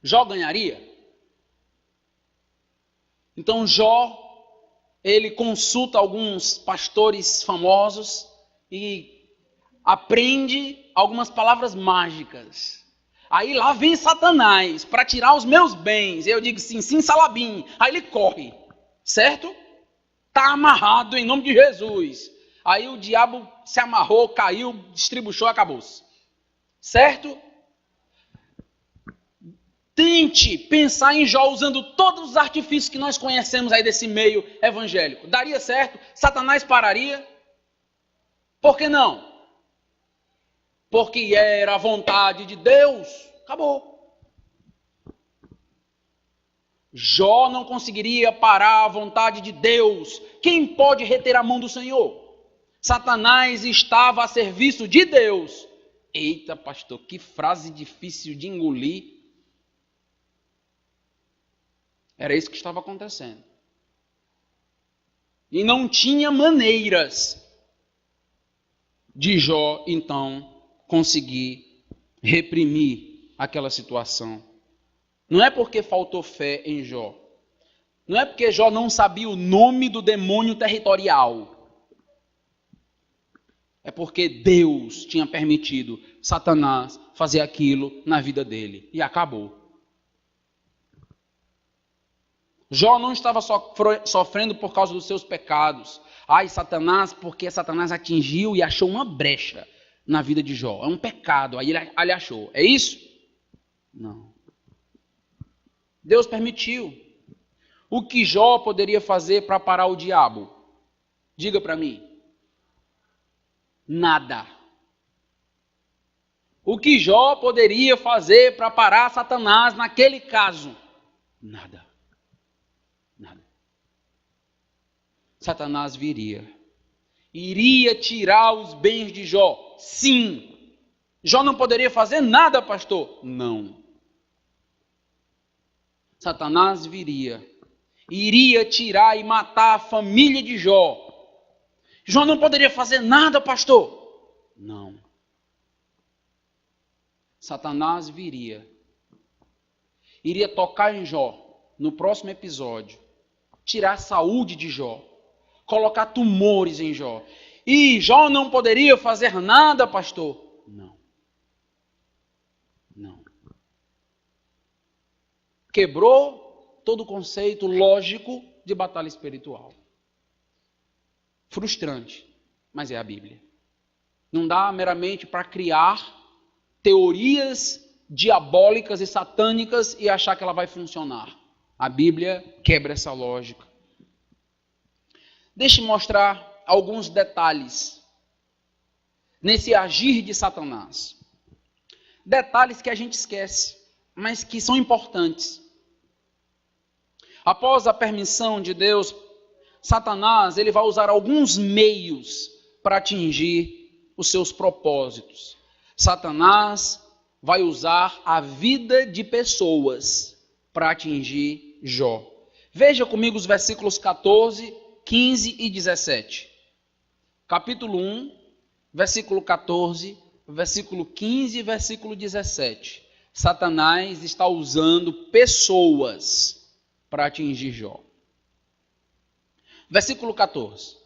Speaker 1: Jó ganharia? Então Jó, ele consulta alguns pastores famosos e aprende algumas palavras mágicas. Aí lá vem Satanás para tirar os meus bens. Eu digo sim, sim, Salabim. Aí ele corre, certo? Está amarrado em nome de Jesus. Aí o diabo se amarrou, caiu, distribuiu, acabou-se. Certo? Tente pensar em Jó usando todos os artifícios que nós conhecemos aí desse meio evangélico. Daria certo? Satanás pararia? Por que não? Porque era a vontade de Deus. Acabou. Jó não conseguiria parar a vontade de Deus. Quem pode reter a mão do Senhor? Satanás estava a serviço de Deus. Eita, pastor, que frase difícil de engolir. Era isso que estava acontecendo. E não tinha maneiras de Jó, então, conseguir reprimir aquela situação. Não é porque faltou fé em Jó. Não é porque Jó não sabia o nome do demônio territorial. É porque Deus tinha permitido Satanás fazer aquilo na vida dele. E acabou. Jó não estava sofrendo por causa dos seus pecados. Ai, Satanás, porque Satanás atingiu e achou uma brecha na vida de Jó. É um pecado, aí ele achou. É isso? Não. Deus permitiu. O que Jó poderia fazer para parar o diabo? Diga para mim. Nada. O que Jó poderia fazer para parar Satanás naquele caso? Nada. Nada. Satanás viria. Iria tirar os bens de Jó. Sim. Jó não poderia fazer nada, pastor? Não. Satanás viria. Iria tirar e matar a família de Jó. Jó não poderia fazer nada, pastor? Não. Satanás viria. Iria tocar em Jó no próximo episódio. Tirar a saúde de Jó. Colocar tumores em Jó. E Jó não poderia fazer nada, pastor? Não. Não. Quebrou todo o conceito lógico de batalha espiritual. Frustrante, mas é a Bíblia. Não dá meramente para criar teorias diabólicas e satânicas e achar que ela vai funcionar. A Bíblia quebra essa lógica. Deixe-me mostrar alguns detalhes nesse agir de Satanás. Detalhes que a gente esquece, mas que são importantes. Após a permissão de Deus, Satanás ele vai usar alguns meios para atingir os seus propósitos. Satanás vai usar a vida de pessoas para atingir Jó. Veja comigo os versículos 14, 15 e 17. Capítulo 1, versículo 14, versículo 15 e versículo 17. Satanás está usando pessoas para atingir Jó. Versículo 14.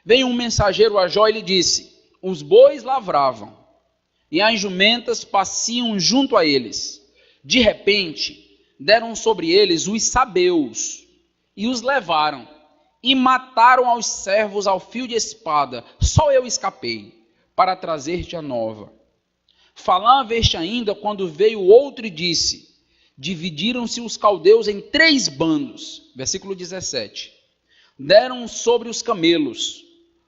Speaker 1: Veio um mensageiro a Jó e lhe disse: os bois lavravam e as jumentas pasciam junto a eles. De repente, deram sobre eles os sabeus e os levaram. e mataram aos servos ao fio de espada. Só eu escapei, para trazer-te a nova. Falava este ainda, quando veio outro e disse: dividiram-se os caldeus em 3 bandos. Versículo 17. Deram sobre os camelos,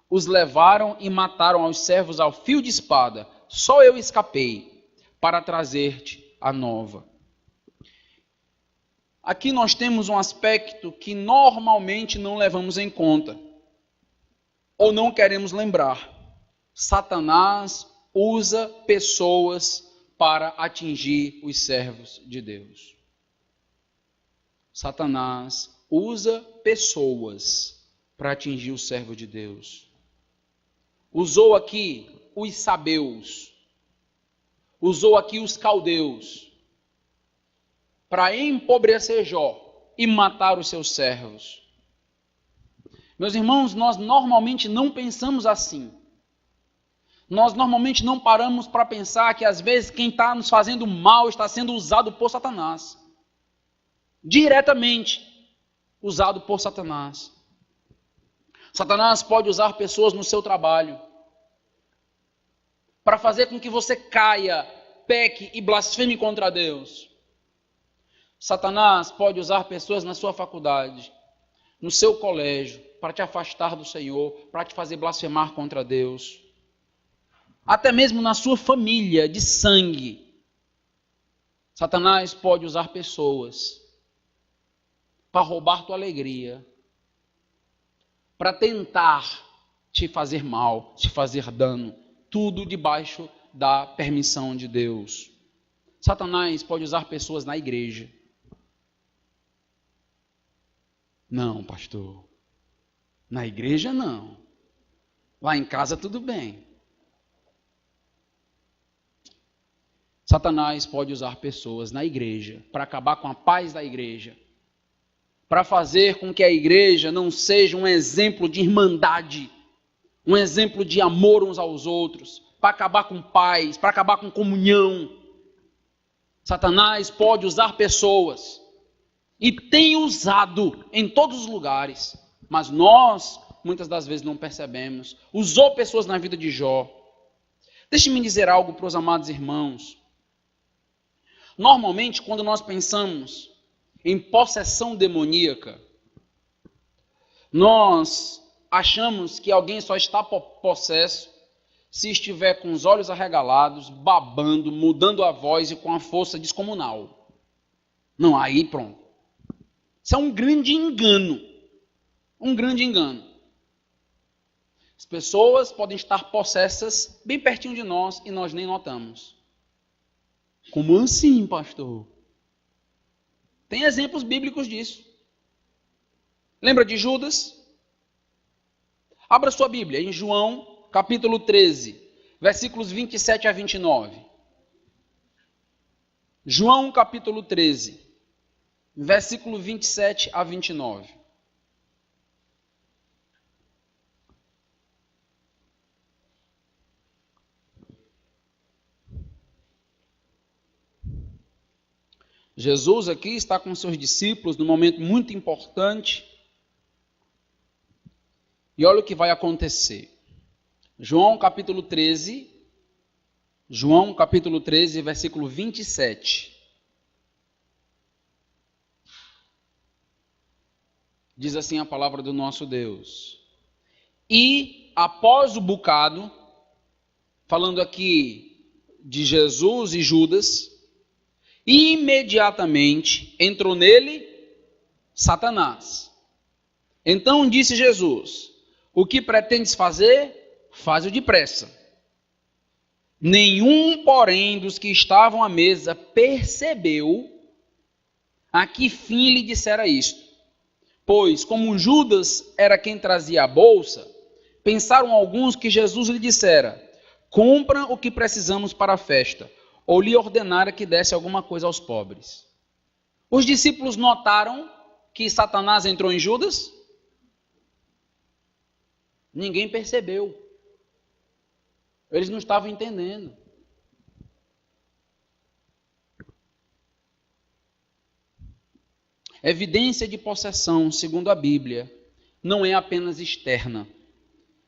Speaker 1: os levaram e mataram aos servos ao fio de espada. Só eu escapei, para trazer-te a nova. Aqui nós temos um aspecto que normalmente não levamos em conta, ou não queremos lembrar. Satanás usa pessoas para atingir os servos de Deus. Satanás usa pessoas para atingir o servo de Deus. Usou aqui os sabeus, usou aqui os caldeus, para empobrecer Jó e matar os seus servos. Meus irmãos, nós normalmente não pensamos assim. Nós normalmente não paramos para pensar que às vezes quem está nos fazendo mal está sendo usado por Satanás. Diretamente usado por Satanás. Satanás pode usar pessoas no seu trabalho para fazer com que você caia, peque e blasfeme contra Deus. Satanás pode usar pessoas na sua faculdade, no seu colégio, para te afastar do Senhor, para te fazer blasfemar contra Deus. Até mesmo na sua família de sangue. Satanás pode usar pessoas para roubar tua alegria, para tentar te fazer mal, te fazer dano, tudo debaixo da permissão de Deus. Satanás pode usar pessoas na igreja. Não, pastor, na igreja não. Lá em casa tudo bem. Satanás pode usar pessoas na igreja para acabar com a paz da igreja, para fazer com que a igreja não seja um exemplo de irmandade, um exemplo de amor uns aos outros, para acabar com paz, para acabar com comunhão. Satanás pode usar pessoas e tem usado em todos os lugares, mas nós muitas das vezes não percebemos. Usou pessoas na vida de Jó. Deixe-me dizer algo para os amados irmãos. Normalmente, quando nós pensamos em possessão demoníaca, nós achamos que alguém só está possesso se estiver com os olhos arregalados, babando, mudando a voz e com a força descomunal. Não, aí pronto. Isso é um grande engano. Um grande engano. As pessoas podem estar possessas bem pertinho de nós e nós nem notamos. Como assim, pastor? Tem exemplos bíblicos disso. Lembra de Judas? Abra sua Bíblia em João, capítulo 13, versículos 27 a 29. João, capítulo 13, versículo 27 a 29. Jesus aqui está com seus discípulos num momento muito importante. E olha o que vai acontecer. João capítulo 13, versículo 27. Diz assim a palavra do nosso Deus. E após o bocado, falando aqui de Jesus e Judas, imediatamente entrou nele Satanás. Então disse Jesus: o que pretendes fazer, faz-o depressa. Nenhum, porém, dos que estavam à mesa percebeu a que fim lhe dissera isto. Pois, como Judas era quem trazia a bolsa, pensaram alguns que Jesus lhe dissera: compra o que precisamos para a festa, ou lhe ordenara que desse alguma coisa aos pobres. Os discípulos notaram que Satanás entrou em Judas? Ninguém percebeu. Eles não estavam entendendo. Evidência de possessão, segundo a Bíblia, não é apenas externa.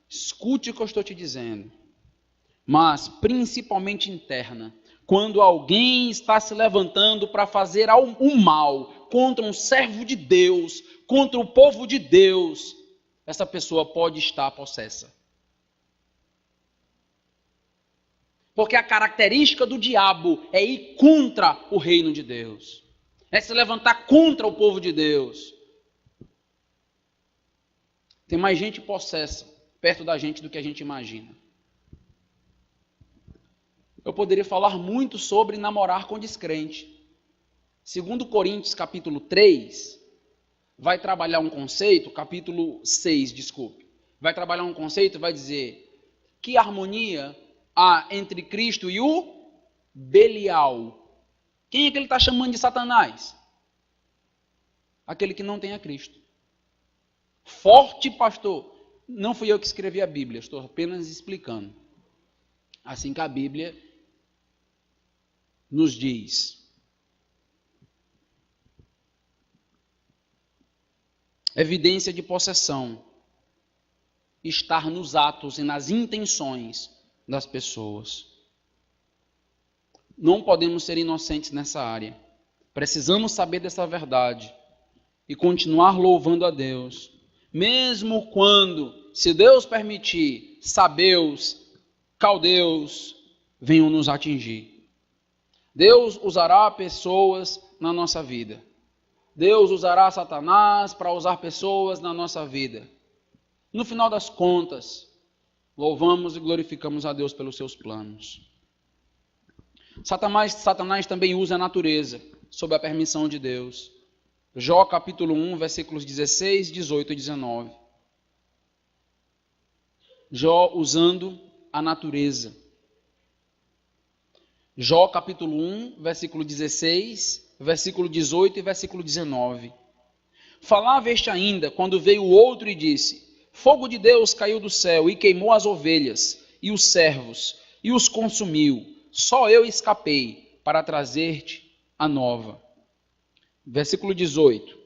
Speaker 1: Escute o que eu estou te dizendo. Mas principalmente interna. Quando alguém está se levantando para fazer um mal contra um servo de Deus, contra o povo de Deus, essa pessoa pode estar possessa. Porque a característica do diabo é ir contra o reino de Deus. É se levantar contra o povo de Deus. Tem mais gente possessa perto da gente do que a gente imagina. Eu poderia falar muito sobre namorar com descrente. Segundo Coríntios, capítulo 3, vai trabalhar um conceito, capítulo 6, desculpe. Vai trabalhar um conceito, vai dizer que harmonia há entre Cristo e o Belial. Quem é que ele está chamando de Satanás? Aquele que não tem a Cristo. Forte, pastor. Não fui eu que escrevi a Bíblia, estou apenas explicando. Assim que a Bíblia nos diz. Evidência de possessão. Estar nos atos e nas intenções das pessoas. Não podemos ser inocentes nessa área. Precisamos saber dessa verdade e continuar louvando a Deus. Mesmo quando, se Deus permitir, sabeus, caldeus venham nos atingir. Deus usará pessoas na nossa vida. Deus usará Satanás para usar pessoas na nossa vida. No final das contas, louvamos e glorificamos a Deus pelos seus planos. Satanás também usa a natureza, sob a permissão de Deus. Jó capítulo 1, versículos 16, 18 e 19. Jó usando a natureza. Jó capítulo 1, versículo 16, versículo 18 e versículo 19. Falava este ainda, quando veio o outro e disse: fogo de Deus caiu do céu e queimou as ovelhas e os servos e os consumiu. Só eu escapei para trazer-te a nova. Versículo 18.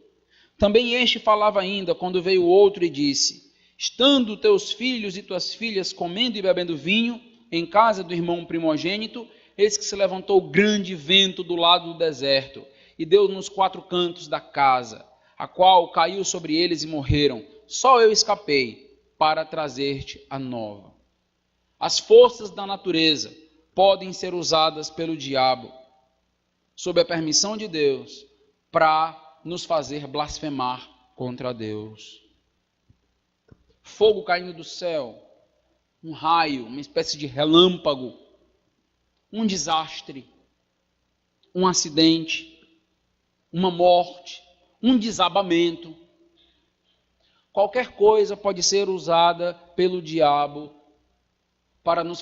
Speaker 1: Também este falava ainda, quando veio o outro e disse: estando teus filhos e tuas filhas comendo e bebendo vinho em casa do irmão primogênito, eis que se levantou grande vento do lado do deserto, e deu nos quatro cantos da casa, a qual caiu sobre eles e morreram. Só eu escapei para trazer-te a nova. As forças da natureza podem ser usadas pelo diabo, sob a permissão de Deus, para nos fazer blasfemar contra Deus. Fogo caindo do céu, um raio, uma espécie de relâmpago, um desastre, um acidente, uma morte, um desabamento. Qualquer coisa pode ser usada pelo diabo para nos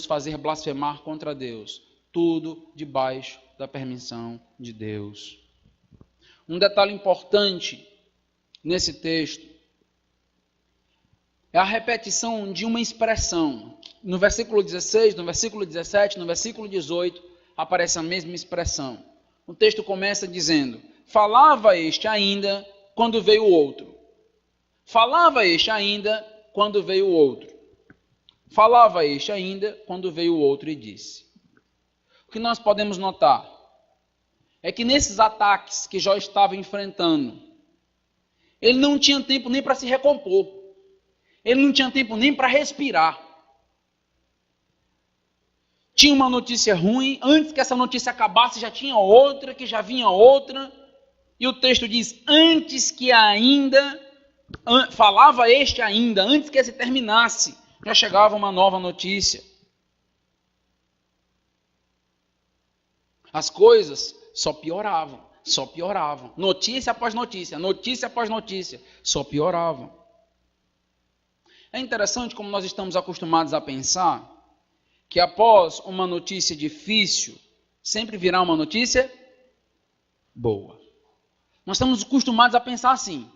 Speaker 1: fazer blasfemar contra Deus. Tudo debaixo da permissão de Deus. Um detalhe importante nesse texto é a repetição de uma expressão. No versículo 16, no versículo 17, no versículo 18, aparece a mesma expressão. O texto começa dizendo: falava este ainda quando veio o outro. Falava este ainda quando veio o outro. Falava este ainda quando veio o outro e disse. O que nós podemos notar é que nesses ataques que Jó estava enfrentando, ele não tinha tempo nem para se recompor. Ele não tinha tempo nem para respirar. Tinha uma notícia ruim, antes que essa notícia acabasse já tinha outra, que já vinha outra. E o texto diz, antes que ainda, falava este ainda, antes que esse terminasse, já chegava uma nova notícia. As coisas só pioravam, só pioravam. Notícia após notícia, notícia após notícia, só pioravam. É interessante como nós estamos acostumados a pensar que após uma notícia difícil, sempre virá uma notícia boa. Nós estamos acostumados a pensar assim: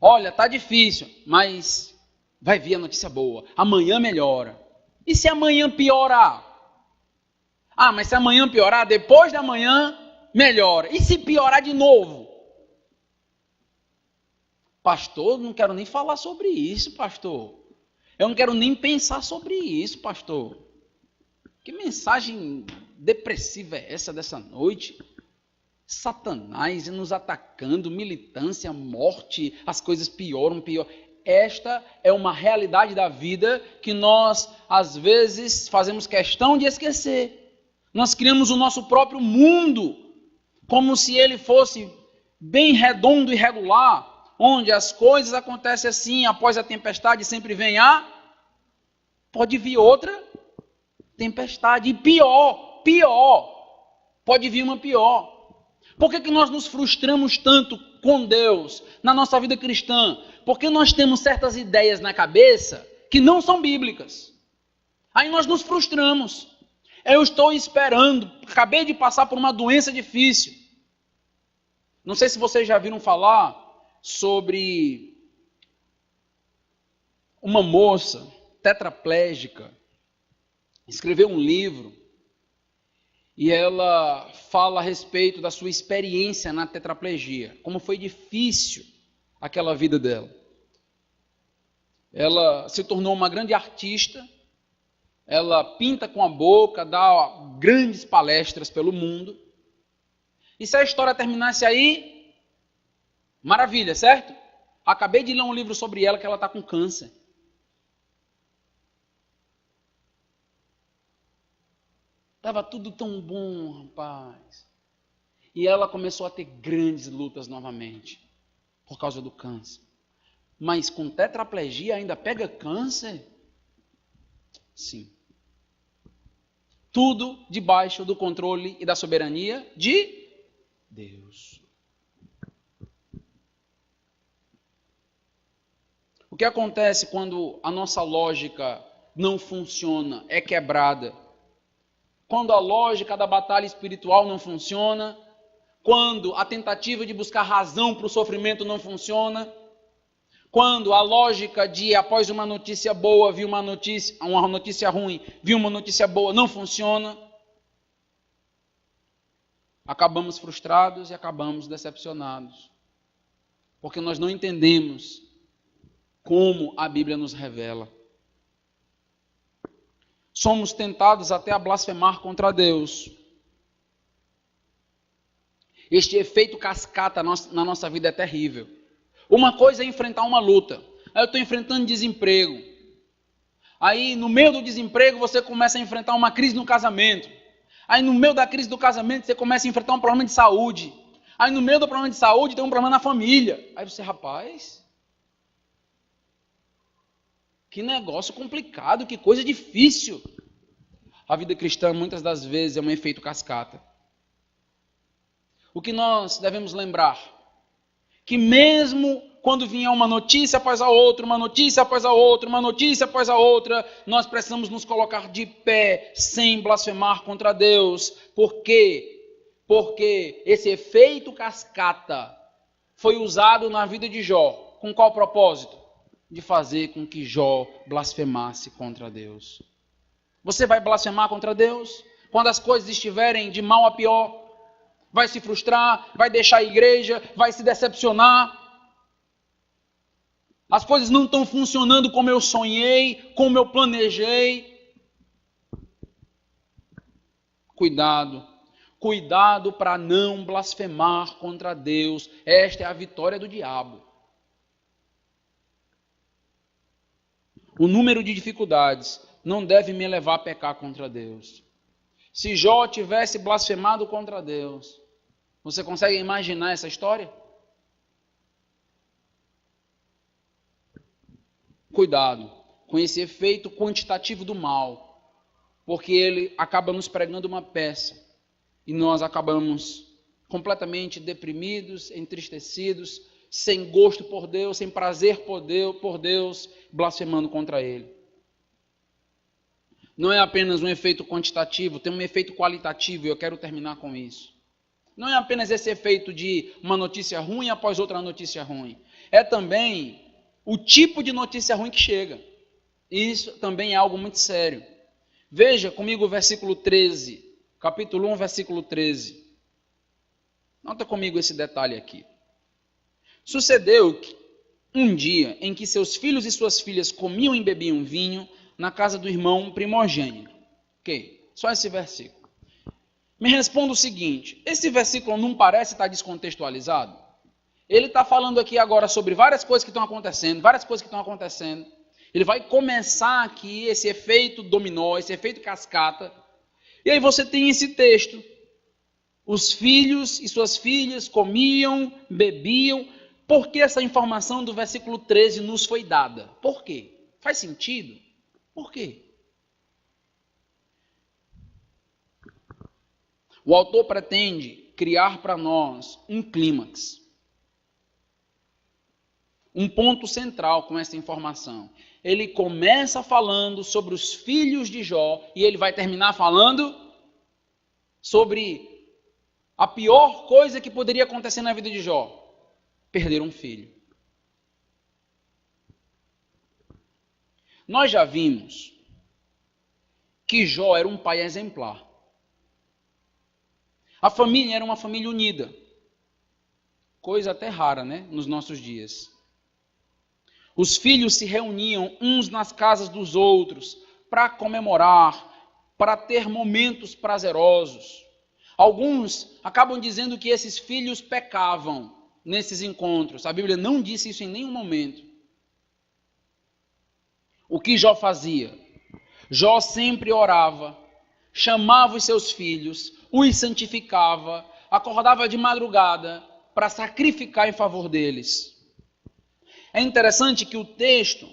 Speaker 1: olha, está difícil, mas vai vir a notícia boa. Amanhã melhora. E se amanhã piorar? Ah, mas se amanhã piorar, depois da manhã melhora. E se piorar de novo? Pastor, não quero nem falar sobre isso, pastor. Eu não quero nem pensar sobre isso, pastor. Que mensagem depressiva é essa dessa noite? Satanás nos atacando, militância, morte, as coisas pioram, pior. Esta é uma realidade da vida que nós, às vezes, fazemos questão de esquecer. Nós criamos o nosso próprio mundo, como se ele fosse bem redondo e regular, onde as coisas acontecem assim, após a tempestade sempre vem pode vir outra tempestade, e pior, pode vir uma pior. Por que nós nos frustramos tanto com Deus na nossa vida cristã? Porque nós temos certas ideias na cabeça que não são bíblicas. Aí nós nos frustramos. Eu estou esperando, acabei de passar por uma doença difícil. Não sei se vocês já viram falar sobre uma moça tetraplégica, escreveu um livro e ela fala a respeito da sua experiência na tetraplegia, como foi difícil aquela vida dela. Ela se tornou uma grande artista, ela pinta com a boca, dá grandes palestras pelo mundo. E se a história terminasse aí, maravilha, certo? Acabei de ler um livro sobre ela, que ela está com câncer. Estava tudo tão bom, rapaz. E ela começou a ter grandes lutas novamente, por causa do câncer. Mas com tetraplegia ainda pega câncer? Sim. Tudo debaixo do controle e da soberania de Deus. O que acontece quando a nossa lógica não funciona, é quebrada? Quando a lógica da batalha espiritual não funciona, quando a tentativa de buscar razão para o sofrimento não funciona, quando a lógica de após uma notícia boa, uma notícia ruim, uma notícia boa, não funciona, acabamos frustrados e acabamos decepcionados, porque nós não entendemos como a Bíblia nos revela. Somos tentados até a blasfemar contra Deus. Este efeito cascata na nossa vida é terrível. Uma coisa é enfrentar uma luta. Aí eu estou enfrentando desemprego. Aí no meio do desemprego você começa a enfrentar uma crise no casamento. Aí no meio da crise do casamento você começa a enfrentar um problema de saúde. Aí no meio do problema de saúde tem um problema na família. Aí você, rapaz, que negócio complicado, que coisa difícil. A vida cristã, muitas das vezes, é um efeito cascata. O que nós devemos lembrar? Que mesmo quando vier uma notícia após a outra, uma notícia após a outra, uma notícia após a outra, nós precisamos nos colocar de pé, sem blasfemar contra Deus. Por quê? Porque esse efeito cascata foi usado na vida de Jó. Com qual propósito? De fazer com que Jó blasfemasse contra Deus. Você vai blasfemar contra Deus? Quando as coisas estiverem de mal a pior? Vai se frustrar? Vai deixar a igreja? Vai se decepcionar? As coisas não estão funcionando como eu sonhei, como eu planejei. Cuidado. Cuidado para não blasfemar contra Deus. Esta é a vitória do diabo. O número de dificuldades não deve me levar a pecar contra Deus. Se Jó tivesse blasfemado contra Deus, você consegue imaginar essa história? Cuidado com esse efeito quantitativo do mal, porque ele acaba nos pregando uma peça e nós acabamos completamente deprimidos, entristecidos, sem gosto por Deus, sem prazer por Deus, blasfemando contra Ele. Não é apenas um efeito quantitativo, tem um efeito qualitativo, e eu quero terminar com isso. Não é apenas esse efeito de uma notícia ruim após outra notícia ruim. É também o tipo de notícia ruim que chega. Isso também é algo muito sério. Veja comigo o versículo 13, capítulo 1, versículo 13. Nota comigo esse detalhe aqui. Sucedeu um dia em que seus filhos e suas filhas comiam e bebiam vinho na casa do irmão primogênito. Ok, só esse versículo. Me responda o seguinte, esse versículo não parece estar descontextualizado? Ele está falando aqui agora sobre várias coisas que estão acontecendo, Ele vai começar aqui esse efeito dominó, esse efeito cascata. E aí você tem esse texto. Os filhos e suas filhas comiam, bebiam. Por que essa informação do versículo 13 nos foi dada? Por quê? Faz sentido? Por quê? O autor pretende criar para nós um clímax. Um ponto central com essa informação. Ele começa falando sobre os filhos de Jó e ele vai terminar falando sobre a pior coisa que poderia acontecer na vida de Jó. Perder um filho. Nós já vimos que Jó era um pai exemplar. A família era uma família unida. Coisa até rara, né? Nos nossos dias. Os filhos se reuniam uns nas casas dos outros para comemorar, para ter momentos prazerosos. Alguns acabam dizendo que esses filhos pecavam nesses encontros. A Bíblia não disse isso em nenhum momento. O que Jó fazia? Jó sempre orava, chamava os seus filhos, os santificava, acordava de madrugada para sacrificar em favor deles. É interessante que o texto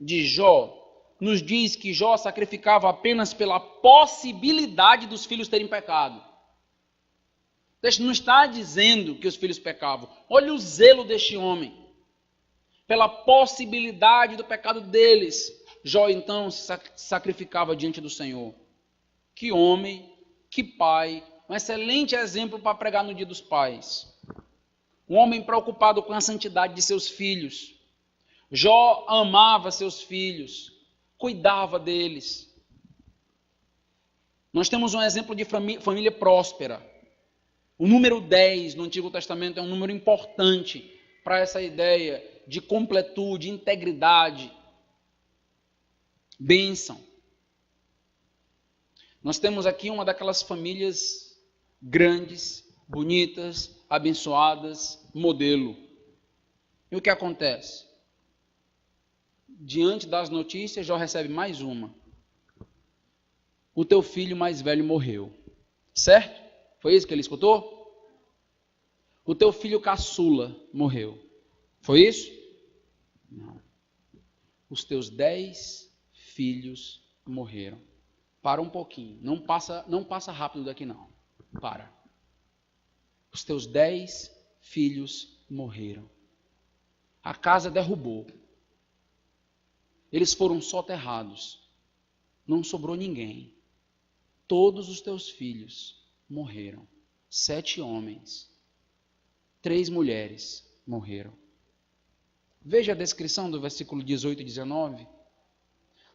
Speaker 1: de Jó nos diz que Jó sacrificava apenas pela possibilidade dos filhos terem pecado. O texto não está dizendo que os filhos pecavam. Olha o zelo deste homem. Pela possibilidade do pecado deles, Jó então se sacrificava diante do Senhor. Que homem, que pai, um excelente exemplo para pregar no dia dos pais. Um homem preocupado com a santidade de seus filhos. Jó amava seus filhos, cuidava deles. Nós temos um exemplo de família próspera. O número 10 no Antigo Testamento é um número importante para essa ideia de completude, integridade, bênção. Nós temos aqui uma daquelas famílias grandes, bonitas, abençoadas, modelo. E o que acontece? Diante das notícias, Jó recebe mais uma. O teu filho mais velho morreu. Certo? Foi isso que ele escutou? O teu filho caçula morreu. Foi isso? Não. Os teus 10 filhos morreram. Para um pouquinho. Não passa rápido daqui não. Para. Os teus 10 filhos morreram. A casa derrubou. Eles foram soterrados. Não sobrou ninguém. Todos os teus filhos morreram. 7 homens. 3 mulheres morreram. Veja a descrição do versículo 18 e 19.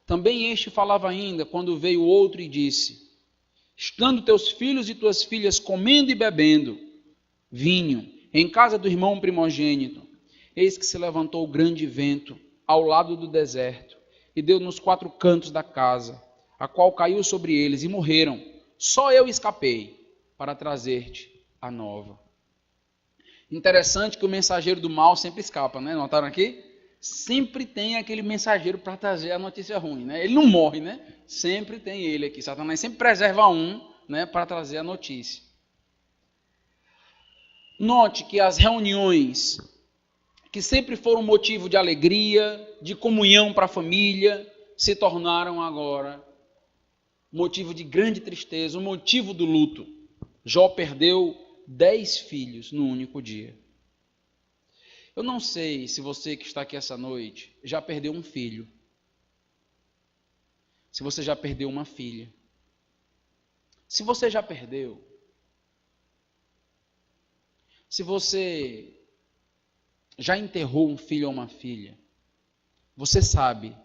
Speaker 1: Também este falava ainda, quando veio outro e disse: estando teus filhos e tuas filhas comendo e bebendo vinho em casa do irmão primogênito, eis que se levantou grande vento ao lado do deserto e deu nos 4 cantos da casa, a qual caiu sobre eles e morreram. Só eu escapei para trazer-te a nova. Interessante que o mensageiro do mal sempre escapa, né? Notaram aqui? Sempre tem aquele mensageiro para trazer a notícia ruim, né? Ele não morre, né? Sempre tem ele aqui. Satanás sempre preserva um, né, para trazer a notícia. Note que as reuniões que sempre foram motivo de alegria, de comunhão para a família, se tornaram agora motivo de grande tristeza, um motivo do luto. Jó perdeu 10 filhos no único dia. Eu não sei se você que está aqui essa noite já perdeu um filho. Se você já perdeu uma filha. Se você já perdeu, se você já enterrou um filho ou uma filha, você sabe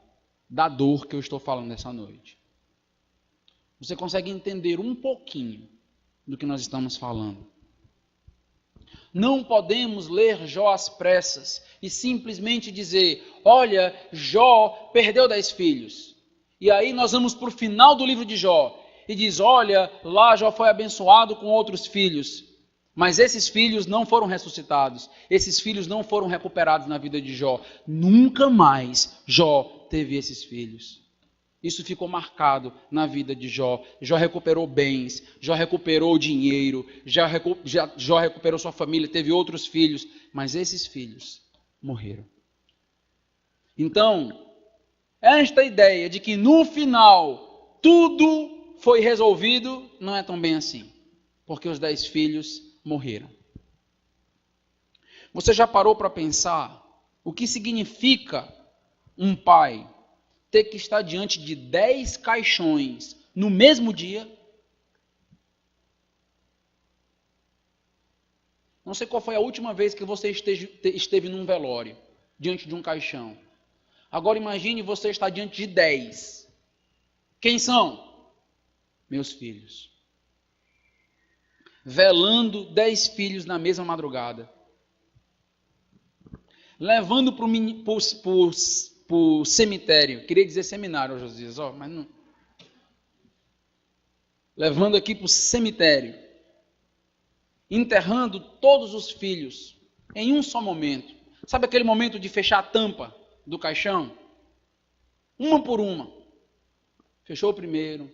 Speaker 1: da dor que eu estou falando essa noite. Você consegue entender um pouquinho do que nós estamos falando. Não podemos ler Jó às pressas e simplesmente dizer, olha, Jó perdeu 10 filhos. E aí nós vamos para o final do livro de Jó e diz, olha, lá Jó foi abençoado com outros filhos. Mas esses filhos não foram ressuscitados. Esses filhos não foram recuperados na vida de Jó. Nunca mais Jó teve esses filhos. Isso ficou marcado na vida de Jó. Jó recuperou bens, Jó recuperou dinheiro, Jó recuperou sua família, teve outros filhos, mas esses filhos morreram. Então, esta ideia de que no final tudo foi resolvido, não é tão bem assim, porque os 10 filhos morreram. Você já parou para pensar o que significa um pai ter que estar diante de 10 caixões no mesmo dia? Não sei qual foi a última vez que você esteve num velório, diante de um caixão. Agora imagine você estar diante de 10. Quem são? Meus filhos. Velando 10 filhos na mesma madrugada. Levando para o cemitério. Queria dizer seminário, Josias, mas não. Levando aqui para o cemitério. Enterrando todos os filhos em um só momento. Sabe aquele momento de fechar a tampa do caixão? Uma por uma. Fechou o primeiro,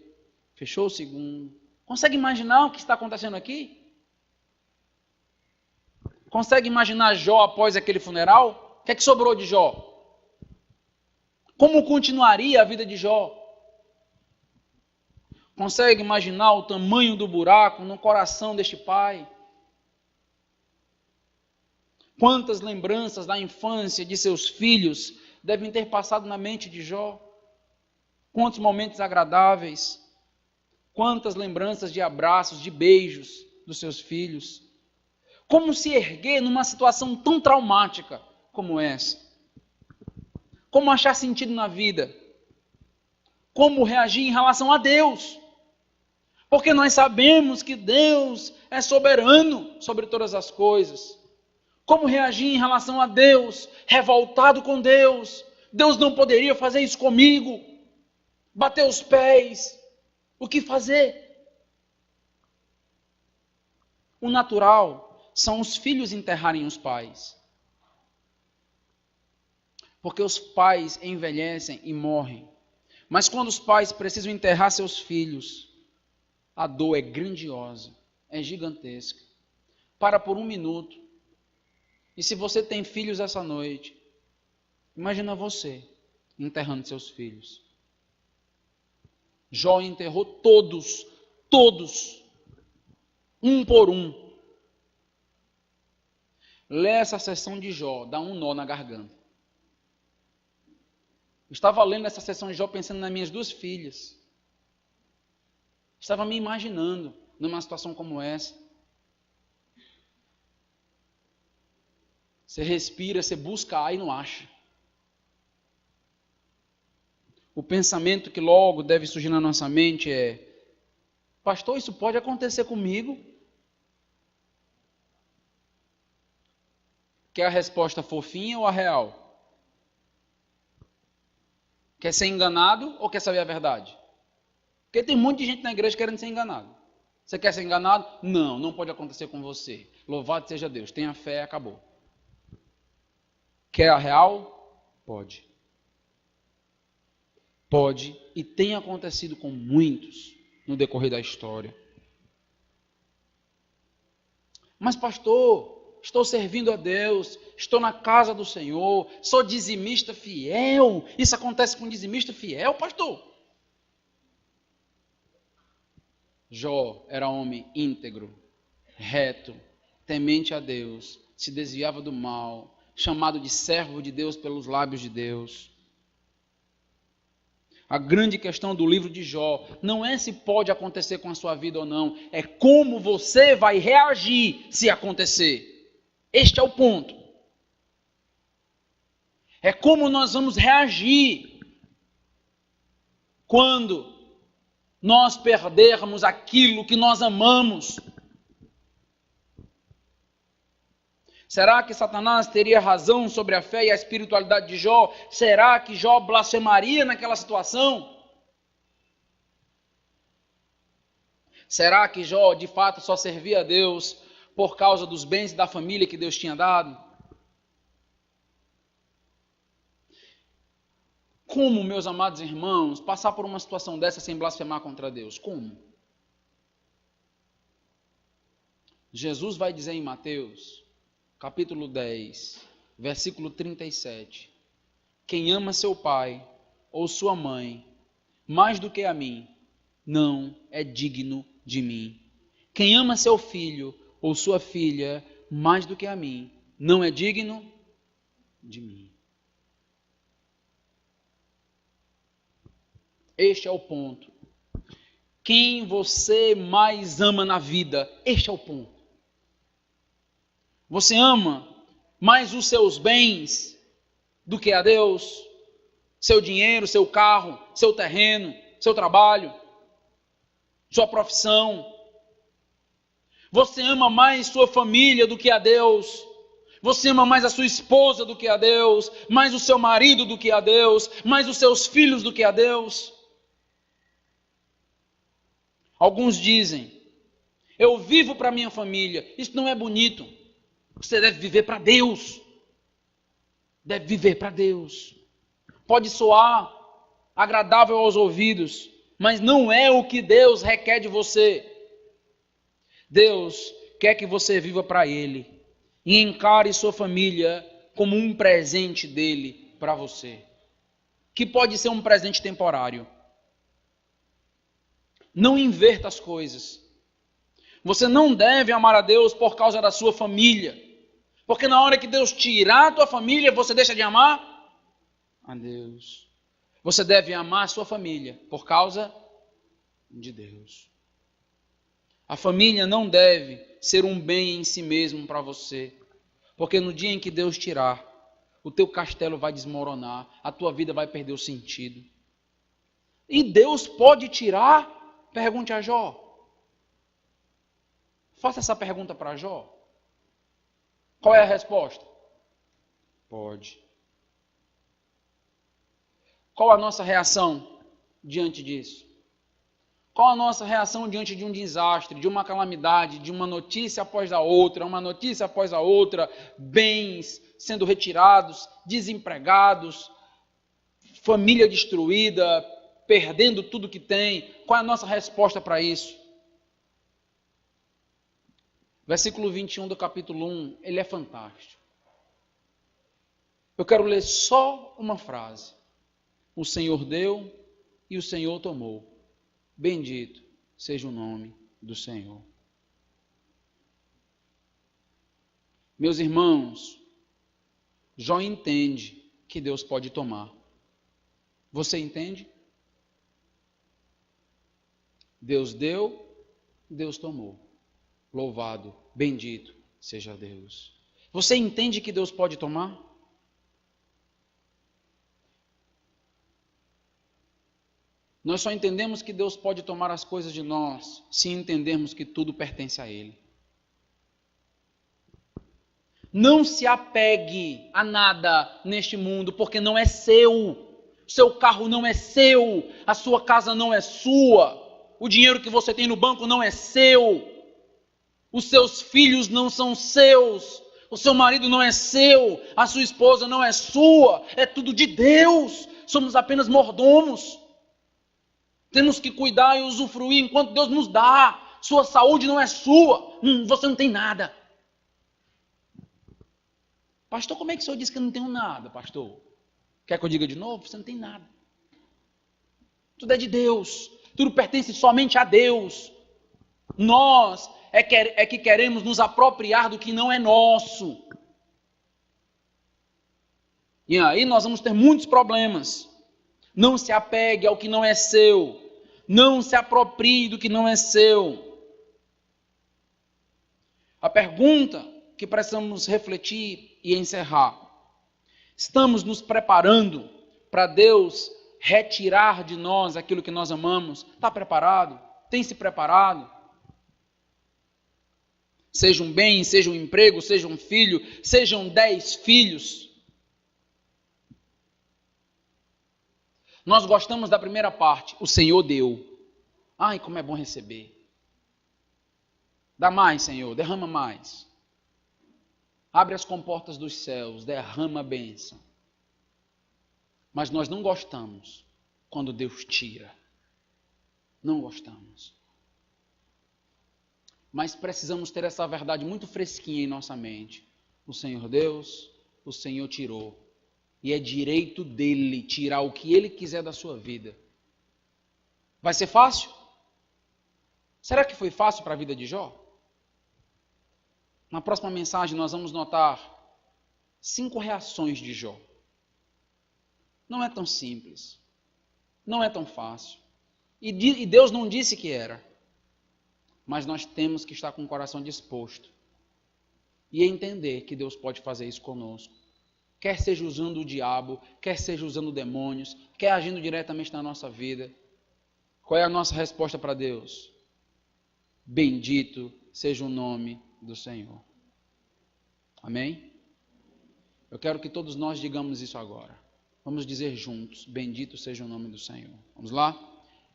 Speaker 1: fechou o segundo. Consegue imaginar o que está acontecendo aqui? Consegue imaginar Jó após aquele funeral? O que é que sobrou de Jó? Como continuaria a vida de Jó? Consegue imaginar o tamanho do buraco no coração deste pai? Quantas lembranças da infância de seus filhos devem ter passado na mente de Jó? Quantos momentos agradáveis? Quantas lembranças de abraços, de beijos dos seus filhos? Como se erguer numa situação tão traumática como essa? Como achar sentido na vida? Como reagir em relação a Deus? Porque nós sabemos que Deus é soberano sobre todas as coisas. Como reagir em relação a Deus? Revoltado com Deus. Deus não poderia fazer isso comigo. Bater os pés. O que fazer? O natural são os filhos enterrarem os pais. Porque os pais envelhecem e morrem. Mas quando os pais precisam enterrar seus filhos, a dor é grandiosa, é gigantesca. Para por um minuto. E se você tem filhos essa noite, imagina você enterrando seus filhos. Jó enterrou todos, um por um. Lê essa sessão de Jó, dá um nó na garganta. Eu estava lendo essa sessão de Jó pensando nas minhas 2 filhas. Estava me imaginando numa situação como essa. Você respira, você busca ar e não acha. O pensamento que logo deve surgir na nossa mente é: pastor, isso pode acontecer comigo? Quer a resposta fofinha ou a real? Quer ser enganado ou quer saber a verdade? Porque tem muita gente na igreja querendo ser enganado. Você quer ser enganado? Não, não pode acontecer com você. Louvado seja Deus, tenha fé, acabou. Quer a real? Pode. Pode e tem acontecido com muitos no decorrer da história. Mas pastor, estou servindo a Deus, estou na casa do Senhor, sou dizimista fiel. Isso acontece com dizimista fiel, pastor? Jó era homem íntegro, reto, temente a Deus, se desviava do mal, chamado de servo de Deus pelos lábios de Deus. A grande questão do livro de Jó não é se pode acontecer com a sua vida ou não, é como você vai reagir se acontecer. Este é o ponto. É como nós vamos reagir quando nós perdermos aquilo que nós amamos. Será que Satanás teria razão sobre a fé e a espiritualidade de Jó? Será que Jó blasfemaria naquela situação? Será que Jó de fato só servia a Deus por causa dos bens da família que Deus tinha dado? Como, meus amados irmãos, passar por uma situação dessa sem blasfemar contra Deus? Como? Jesus vai dizer em Mateus, capítulo 10, versículo 37, quem ama seu pai ou sua mãe mais do que a mim, não é digno de mim. Quem ama seu filho ou sua filha mais do que a mim, não é digno de mim. Este é o ponto. Quem você mais ama na vida, este é o ponto. Você ama mais os seus bens do que a Deus? Seu dinheiro, seu carro, seu terreno, seu trabalho, sua profissão. Você ama mais sua família do que a Deus? Você ama mais a sua esposa do que a Deus? Mais o seu marido do que a Deus? Mais os seus filhos do que a Deus? Alguns dizem, eu vivo para minha família. Isso não é bonito. Você deve viver para Deus. Deve viver para Deus. Pode soar agradável aos ouvidos, mas não é o que Deus requer de você. Deus quer que você viva para Ele e encare sua família como um presente dele para você, que pode ser um presente temporário. Não inverta as coisas. Você não deve amar a Deus por causa da sua família, porque na hora que Deus tirar a tua família, você deixa de amar a Deus. Você deve amar a sua família por causa de Deus. A família não deve ser um bem em si mesmo para você, porque no dia em que Deus tirar, o teu castelo vai desmoronar, a tua vida vai perder o sentido. E Deus pode tirar? Pergunte a Jó. Faça essa pergunta para Jó. Qual é a resposta? Pode. Qual a nossa reação diante disso? Qual a nossa reação diante de um desastre, de uma calamidade, de uma notícia após a outra, bens sendo retirados, desempregados, família destruída, perdendo tudo que tem? Qual é a nossa resposta para isso? Versículo 21 do capítulo 1, ele é fantástico. Eu quero ler só uma frase. O Senhor deu e o Senhor tomou. Bendito seja o nome do Senhor. Meus irmãos, Jó entende que Deus pode tomar. Você entende? Deus deu, Deus tomou. Louvado, bendito seja Deus. Você entende que Deus pode tomar? Nós só entendemos que Deus pode tomar as coisas de nós se entendermos que tudo pertence a Ele. Não se apegue a nada neste mundo, porque não é seu. Seu carro não é seu, a sua casa não é sua, o dinheiro que você tem no banco não é seu. Os seus filhos não são seus, o seu marido não é seu, a sua esposa não é sua, é tudo de Deus, somos apenas mordomos. Temos que cuidar e usufruir enquanto Deus nos dá. Sua saúde não é sua, você não tem nada. Pastor, como é que o senhor disse que eu não tenho nada, pastor? Quer que eu diga de novo? Você não tem nada. Tudo é de Deus, tudo pertence somente a Deus. Nós é que queremos nos apropriar do que não é nosso. E aí nós vamos ter muitos problemas. Não se apegue ao que não é seu. Não se aproprie do que não é seu. A pergunta que precisamos refletir e encerrar. Estamos nos preparando para Deus retirar de nós aquilo que nós amamos? Está preparado? Tem se preparado? Seja um bem, seja um emprego, seja um filho, sejam 10 filhos. Nós gostamos da primeira parte, o Senhor deu. Ai, como é bom receber. Dá mais, Senhor, derrama mais. Abre as comportas dos céus, derrama a bênção. Mas nós não gostamos quando Deus tira. Não gostamos. Mas precisamos ter essa verdade muito fresquinha em nossa mente. O Senhor Deus, o Senhor tirou. E é direito dele tirar o que ele quiser da sua vida. Vai ser fácil? Será que foi fácil para a vida de Jó? Na próxima mensagem nós vamos notar 5 reações de Jó. Não é tão simples. Não é tão fácil. E Deus não disse que era. Mas nós temos que estar com o coração disposto. E entender que Deus pode fazer isso conosco. Quer seja usando o diabo, quer seja usando demônios, quer agindo diretamente na nossa vida. Qual é a nossa resposta para Deus? Bendito seja o nome do Senhor. Amém? Eu quero que todos nós digamos isso agora. Vamos dizer juntos, bendito seja o nome do Senhor. Vamos lá?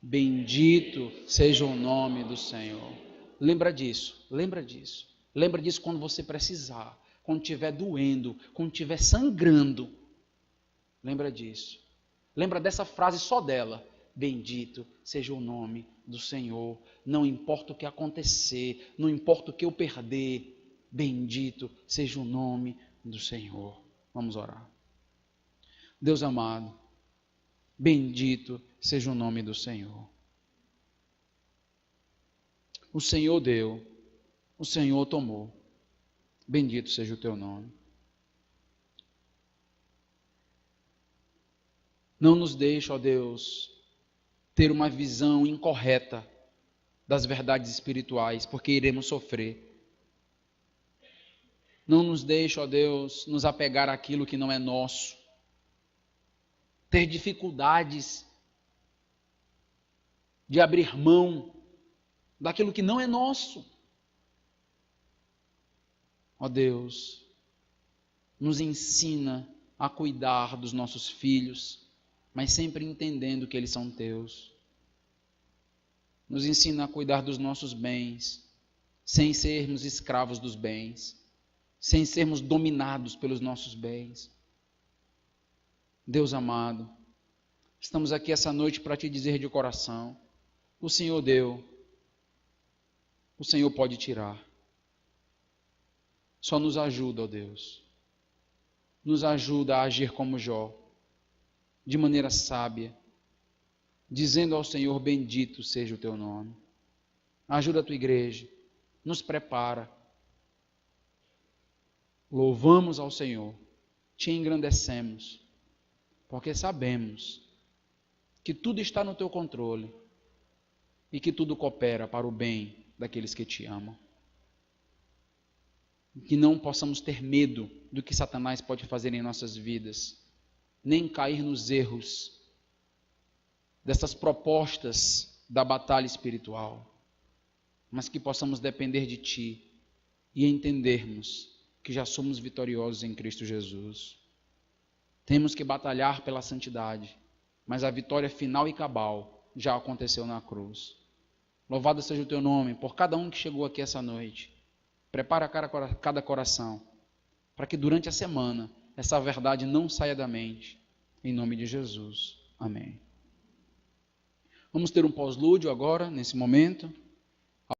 Speaker 1: Bendito seja o nome do Senhor. Lembra disso, lembra disso. Lembra disso quando você precisar, quando estiver doendo, quando estiver sangrando. Lembra disso. Lembra dessa frase só dela. Bendito seja o nome do Senhor. Não importa o que acontecer, não importa o que eu perder. Bendito seja o nome do Senhor. Vamos orar. Deus amado, bendito seja o nome do Senhor. O Senhor deu, o Senhor tomou. Bendito seja o teu nome. Não nos deixe, ó Deus, ter uma visão incorreta das verdades espirituais, porque iremos sofrer. Não nos deixe, ó Deus, nos apegar àquilo que não é nosso. Ter dificuldades de abrir mão daquilo que não é nosso. Ó Deus, nos ensina a cuidar dos nossos filhos, mas sempre entendendo que eles são teus. Nos ensina a cuidar dos nossos bens, sem sermos escravos dos bens, sem sermos dominados pelos nossos bens. Deus amado, estamos aqui essa noite para te dizer de coração, o Senhor deu, o Senhor pode tirar. Só nos ajuda, ó Deus. Nos ajuda a agir como Jó, de maneira sábia, dizendo ao Senhor, bendito seja o teu nome. Ajuda a tua igreja, nos prepara. Louvamos ao Senhor, te engrandecemos, porque sabemos que tudo está no teu controle e que tudo coopera para o bem daqueles que te amam. Que não possamos ter medo do que Satanás pode fazer em nossas vidas, nem cair nos erros dessas propostas da batalha espiritual, mas que possamos depender de Ti e entendermos que já somos vitoriosos em Cristo Jesus. Temos que batalhar pela santidade, mas a vitória final e cabal já aconteceu na cruz. Louvado seja o Teu nome por cada um que chegou aqui essa noite. Prepara cada coração, para que durante a semana essa verdade não saia da mente. Em nome de Jesus. Amém. Vamos ter um pós-lúdio agora, nesse momento.